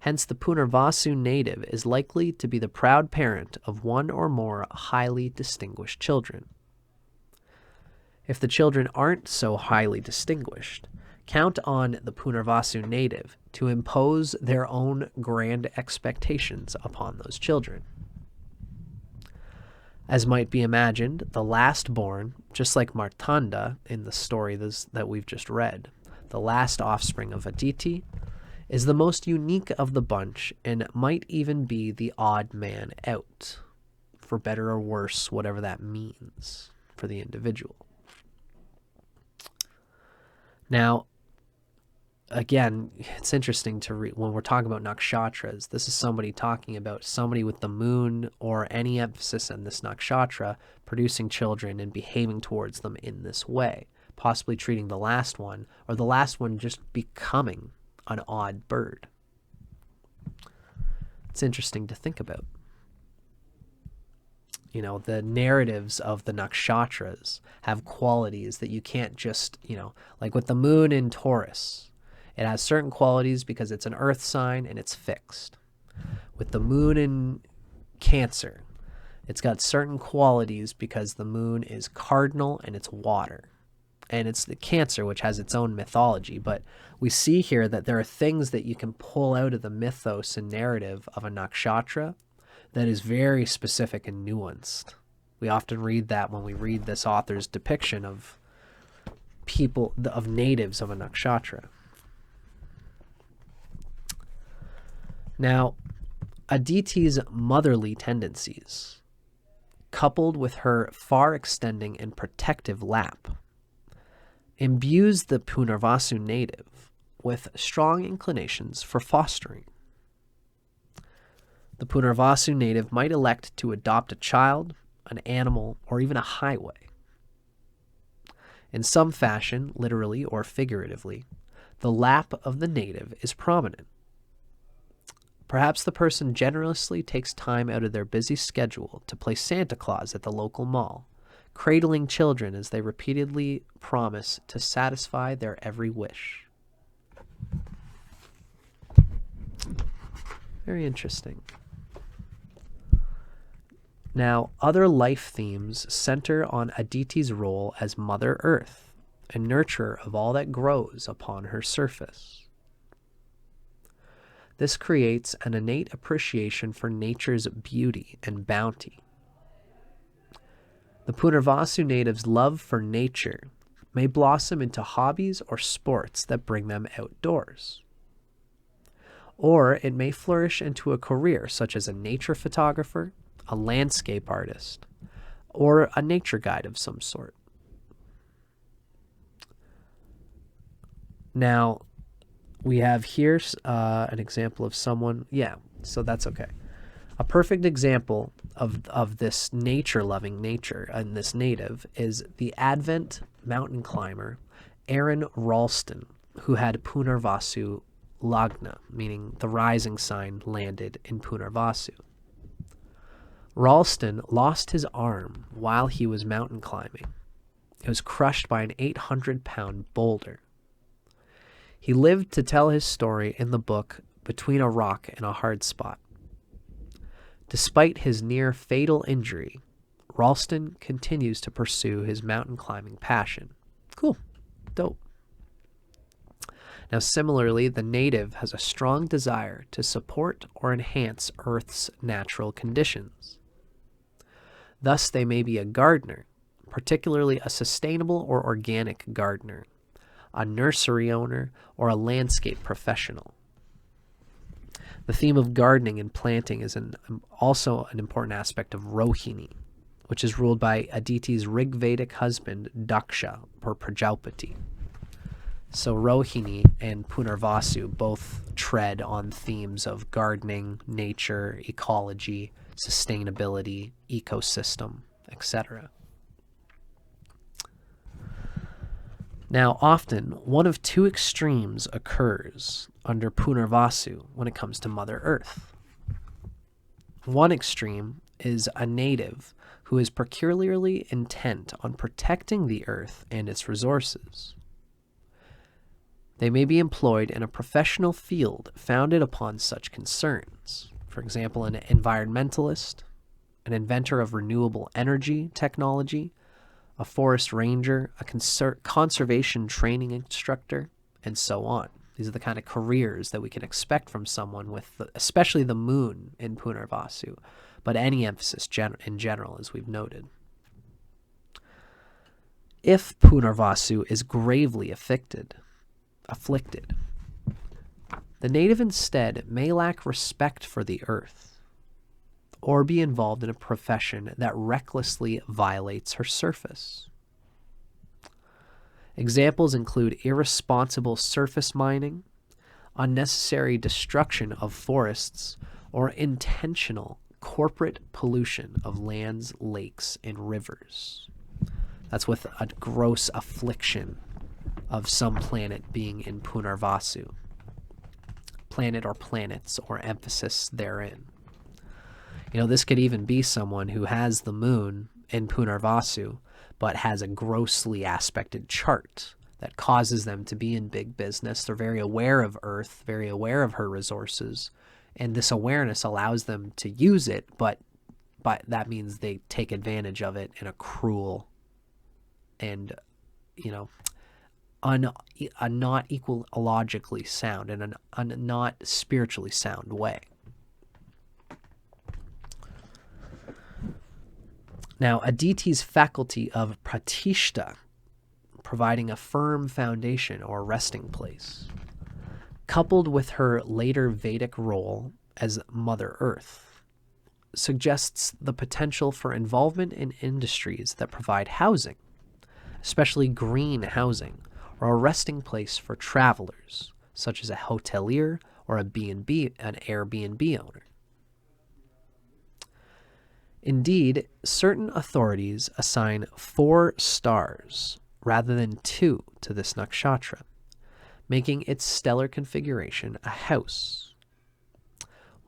Hence, the Punarvasu native is likely to be the proud parent of one or more highly distinguished children. If the children aren't so highly distinguished, count on the Punarvasu native to impose their own grand expectations upon those children. As might be imagined, the last born, just like Martanda in the story that we've just read, the last offspring of Aditi, is the most unique of the bunch and might even be the odd man out, for better or worse, whatever that means for the individual. Now, again, it's interesting to read when we're talking about nakshatras. This is somebody talking about somebody with the moon or any emphasis in this nakshatra producing children and behaving towards them in this way, possibly treating the last one, or the last one just becoming an odd bird. It's interesting to think about. You know, the narratives of the nakshatras have qualities that you can't just, like with the moon in Taurus, it has certain qualities because it's an earth sign and it's fixed. With the moon in Cancer, it's got certain qualities because the moon is cardinal and it's water. And it's the Cancer, which has its own mythology. But we see here that there are things that you can pull out of the mythos and narrative of a nakshatra that is very specific and nuanced. We often read that when we read this author's depiction of people, of natives of a nakshatra. Now, Aditi's motherly tendencies, coupled with her far-extending and protective lap, imbues the Punarvasu native with strong inclinations for fostering. The Punarvasu native might elect to adopt a child, an animal, or even a highway. In some fashion, literally or figuratively, the lap of the native is prominent. Perhaps the person generously takes time out of their busy schedule to play Santa Claus at the local mall, cradling children as they repeatedly promise to satisfy their every wish. Very interesting. Now, other life themes center on Aditi's role as Mother Earth and nurturer of all that grows upon her surface. This creates an innate appreciation for nature's beauty and bounty. The Punarvasu native's love for nature may blossom into hobbies or sports that bring them outdoors. Or it may flourish into a career such as a nature photographer, a landscape artist, or a nature guide of some sort. Now, we have here an example of someone, so that's okay. A perfect example of this nature-loving nature and this native is the Advent mountain climber Aaron Ralston, who had Punarvasu Lagna, meaning the rising sign landed in Punarvasu. Ralston lost his arm while he was mountain climbing, It was crushed by an 800-pound boulder. He lived to tell his story in the book Between a Rock and a Hard Spot. Despite his near-fatal injury, Ralston continues to pursue his mountain climbing passion. Cool. Dope. Now, similarly, the native has a strong desire to support or enhance Earth's natural conditions. Thus, they may be a gardener, particularly a sustainable or organic gardener, a nursery owner, or a landscape professional. The theme of gardening and planting is also an important aspect of Rohini, which is ruled by Aditi's Rigvedic husband, Daksha, or Prajapati. So Rohini and Punarvasu both tread on themes of gardening, nature, ecology, sustainability, ecosystem, etc. Now, often, one of two extremes occurs under Punarvasu when it comes to Mother Earth. One extreme is a native who is peculiarly intent on protecting the earth and its resources. They may be employed in a professional field founded upon such concerns. For example, an environmentalist, an inventor of renewable energy technology, a forest ranger, a conservation training instructor, and so on. These are the kind of careers that we can expect from someone with, especially the moon in Punarvasu, but any emphasis in general, as we've noted. If Punarvasu is gravely afflicted, the native instead may lack respect for the earth, or be involved in a profession that recklessly violates her surface. Examples include irresponsible surface mining, unnecessary destruction of forests, or intentional corporate pollution of lands, lakes, and rivers. That's with a gross affliction of some planet being in Punarvasu. Planet or planets, or emphasis therein. You know, this could even be someone who has the moon in Punarvasu, but has a grossly aspected chart that causes them to be in big business. They're very aware of Earth, very aware of her resources, and this awareness allows them to use it, but that means they take advantage of it in a cruel and, a not ecologically sound and a not spiritually sound way. Now, Aditi's faculty of pratishta, providing a firm foundation or resting place, coupled with her later Vedic role as Mother Earth, suggests the potential for involvement in industries that provide housing, especially green housing, or a resting place for travelers, such as a hotelier or an Airbnb owner. Indeed, certain authorities assign 4 stars rather than 2 to this nakshatra, making its stellar configuration a house.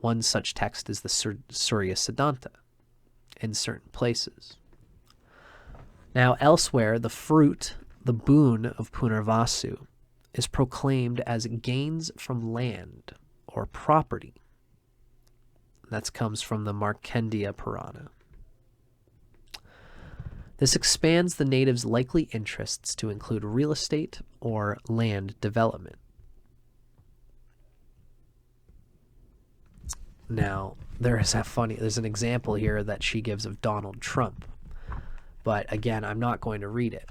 One such text is the Surya Siddhanta in certain places. Now, elsewhere, the boon of Punarvasu is proclaimed as gains from land or property. That comes from the Markandeya Purana. This expands the natives' likely interests to include real estate or land development. Now, there's an example here that she gives of Donald Trump. But again, I'm not going to read it.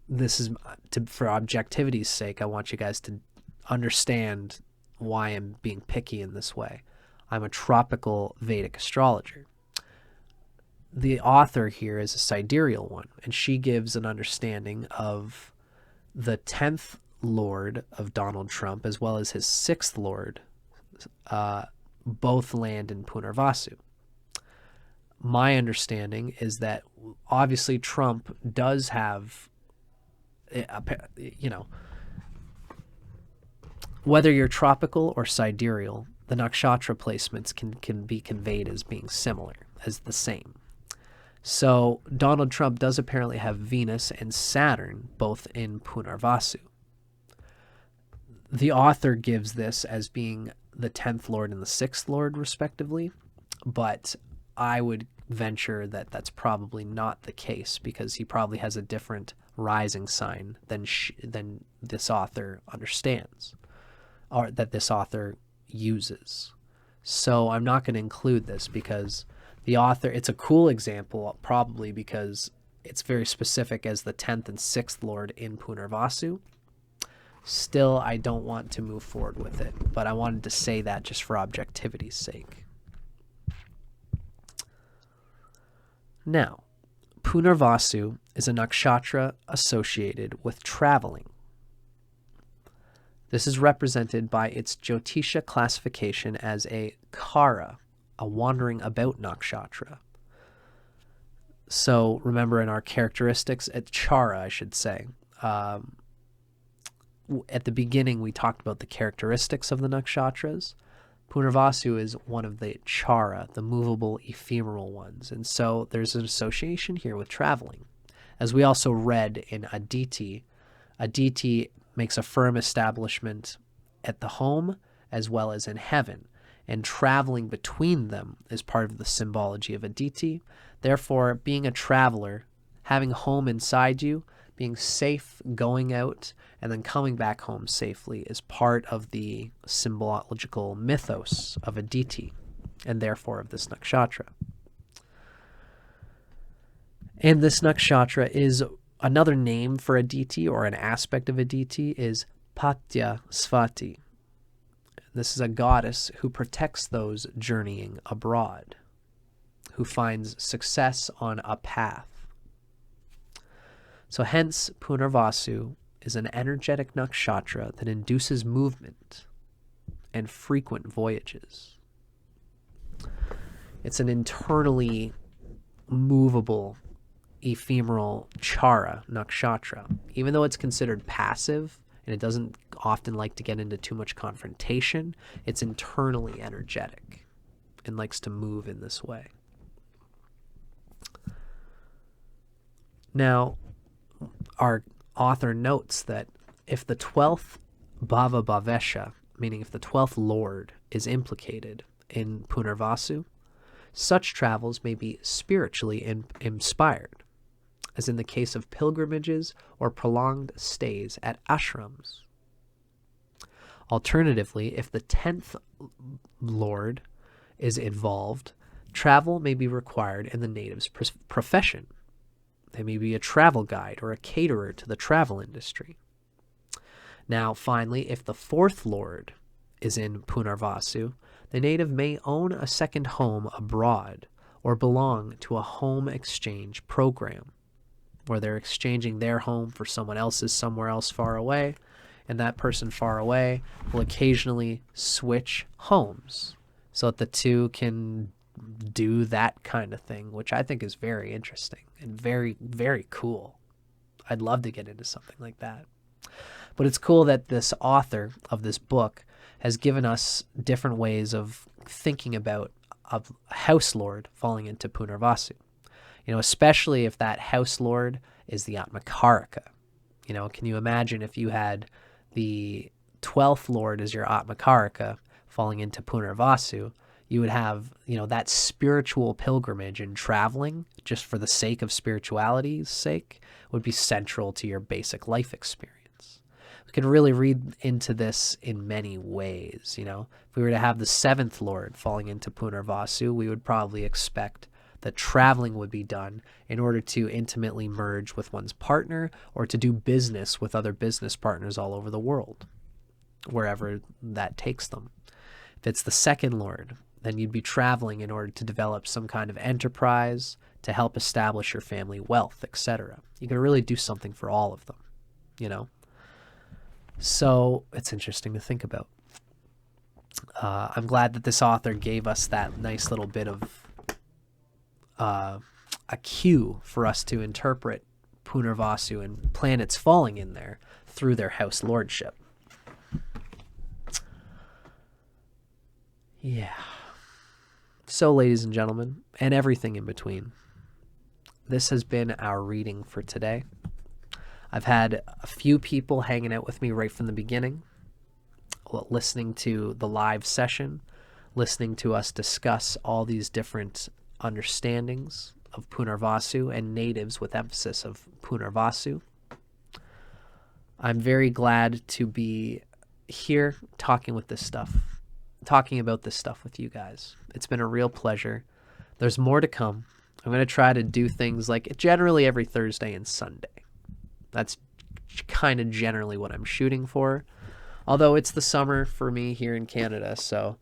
This is for objectivity's sake. I want you guys to understand why I'm being picky in this way. I'm a tropical Vedic astrologer. The author here is a sidereal one, and she gives an understanding of the 10th Lord of Donald Trump as well as his 6th Lord, both land in Punarvasu. My understanding is that obviously Trump does have, whether you're tropical or sidereal, the nakshatra placements can be conveyed as being similar, as the same. So Donald Trump does apparently have Venus and Saturn both in Punarvasu. The author gives this as being the 10th lord and the 6th lord, respectively, but I would venture that that's probably not the case, because he probably has a different rising sign than this author understands, or that this author uses. So I'm not going to include this because the author, it's a cool example probably because it's very specific as the 10th and 6th lord in Punarvasu. Still, I don't want to move forward with it, but I wanted to say that just for objectivity's sake. Now, Punarvasu is a nakshatra associated with traveling. This is represented by its Jyotisha classification as a Kara, a wandering about nakshatra. So remember in our characteristics, at Chara, I should say, at the beginning we talked about the characteristics of the nakshatras. Punarvasu is one of the Chara, the movable, ephemeral ones. And so there's an association here with traveling. As we also read in Aditi, Aditi makes a firm establishment at the home as well as in heaven. And traveling between them is part of the symbology of Aditi. Therefore, being a traveler, having home inside you, being safe going out, and then coming back home safely is part of the symbological mythos of Aditi, and therefore of this nakshatra. And this nakshatra is another name for Aditi, or an aspect of Aditi, is Patya Svati. This is a goddess who protects those journeying abroad, who finds success on a path. So hence, Punarvasu is an energetic nakshatra that induces movement and frequent voyages. It's an internally movable, ephemeral chara nakshatra. Even though it's considered passive and it doesn't often like to get into too much confrontation, it's internally energetic and likes to move in this way. Now, our author notes that if the 12th Bhava Bhavesha, meaning if the 12th Lord, is implicated in Punarvasu, such travels may be spiritually inspired, as in the case of pilgrimages or prolonged stays at ashrams. Alternatively, if the 10th Lord is involved, travel may be required in the native's profession. They may be a travel guide or a caterer to the travel industry. Now, finally, if the 4th Lord is in Punarvasu, the native may own a second home abroad or belong to a home exchange program where they're exchanging their home for someone else's somewhere else far away, and that person far away will occasionally switch homes so that the two can do that kind of thing, which I think is very interesting and very, very cool. I'd love to get into something like that. But it's cool that this author of this book has given us different ways of thinking about a house lord falling into Punarvasu. You know, especially if that house lord is the Atmakaraka. You know, can you imagine if you had the 12th lord as your Atmakaraka falling into Punarvasu? You would have, you know, that spiritual pilgrimage and traveling just for the sake of spirituality's sake would be central to your basic life experience. We could really read into this in many ways, you know. If we were to have the 7th Lord falling into Punarvasu, we would probably expect that traveling would be done in order to intimately merge with one's partner or to do business with other business partners all over the world, wherever that takes them. If it's the 2nd Lord, then you'd be traveling in order to develop some kind of enterprise to help establish your family wealth, etc. You can really do something for all of them, you know? So it's interesting to think about. I'm glad that this author gave us that nice little bit of a cue for us to interpret Punarvasu and planets falling in there through their house lordship. Yeah. So, ladies and gentlemen, and everything in between, this has been our reading for today. I've had a few people hanging out with me right from the beginning, listening to the live session, listening to us discuss all these different understandings of Punarvasu and natives with emphasis of Punarvasu. I'm very glad to be here talking about this stuff with you guys. It's been a real pleasure. There's more to come. I'm going to try to do things like generally every Thursday and Sunday. That's kind of generally what I'm shooting for. Although it's the summer for me here in Canada, so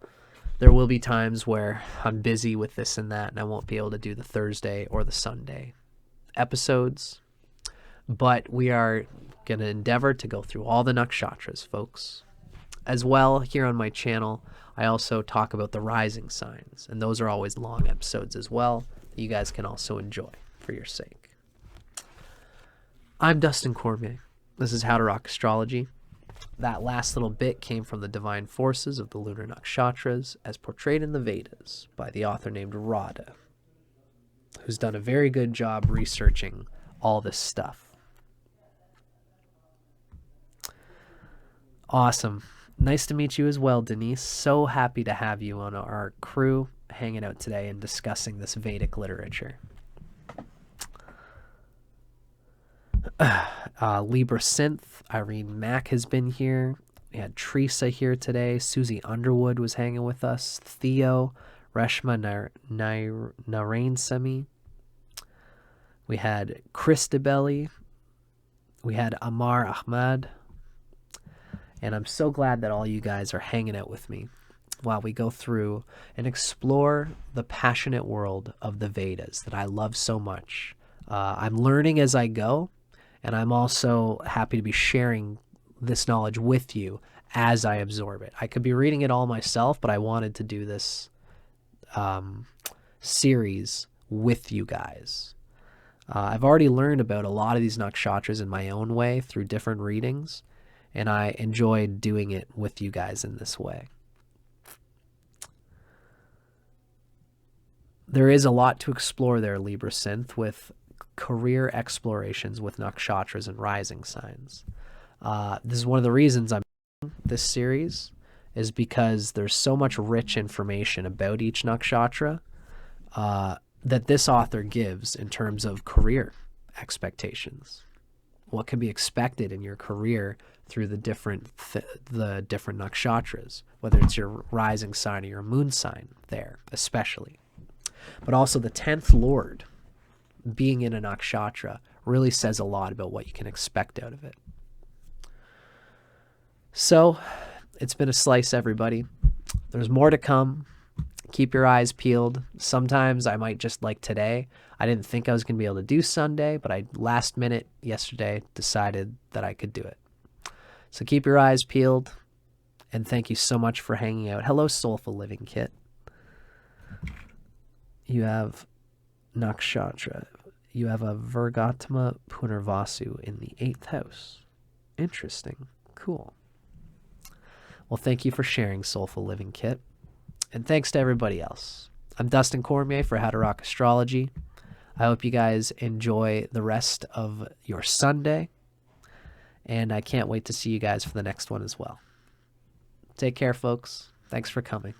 there will be times where I'm busy with this and that, and I won't be able to do the Thursday or the Sunday episodes. But we are going to endeavor to go through all the nakshatras, folks. As well, here on my channel, I also talk about the rising signs, and those are always long episodes as well that you guys can also enjoy for your sake. I'm Dustin Cormier. This is How to Rock Astrology. That last little bit came from the divine forces of the lunar nakshatras as portrayed in the Vedas by the author named Radha, who's done a very good job researching all this stuff. Awesome. Nice to meet you as well, Denise. So happy to have you on our crew hanging out today and discussing this Vedic literature. Libra Synth, Irene Mack has been here. We had Teresa here today. Susie Underwood was hanging with us. Theo, Reshma Narain. We had Christabelli. We had Amar Ahmad. And I'm so glad that all you guys are hanging out with me while we go through and explore the passionate world of the Vedas that I love so much. I'm learning as I go, and I'm also happy to be sharing this knowledge with you as I absorb it. I could be reading it all myself, but I wanted to do this series with you guys. I've already learned about a lot of these nakshatras in my own way through different readings, and I enjoyed doing it with you guys in this way. There is a lot to explore there, Libra Synth, with career explorations with nakshatras and rising signs. This is one of the reasons I'm doing this series, is because there's so much rich information about each nakshatra that this author gives in terms of career expectations. What can be expected in your career through the different nakshatras, whether it's your rising sign or your moon sign there, especially. But also the 10th Lord being in a nakshatra really says a lot about what you can expect out of it. So it's been a slice, everybody. There's more to come. Keep your eyes peeled. Sometimes I might, just like today, I didn't think I was going to be able to do Sunday, but I last minute yesterday decided that I could do it. So keep your eyes peeled, and thank you so much for hanging out. Hello, Soulful Living Kit. You have nakshatra. You have a Virgatama Punarvasu in the 8th house. Interesting. Cool. Well, thank you for sharing, Soulful Living Kit. And thanks to everybody else. I'm Dustin Cormier for How to Rock Astrology. I hope you guys enjoy the rest of your Sunday. And I can't wait to see you guys for the next one as well. Take care, folks. Thanks for coming.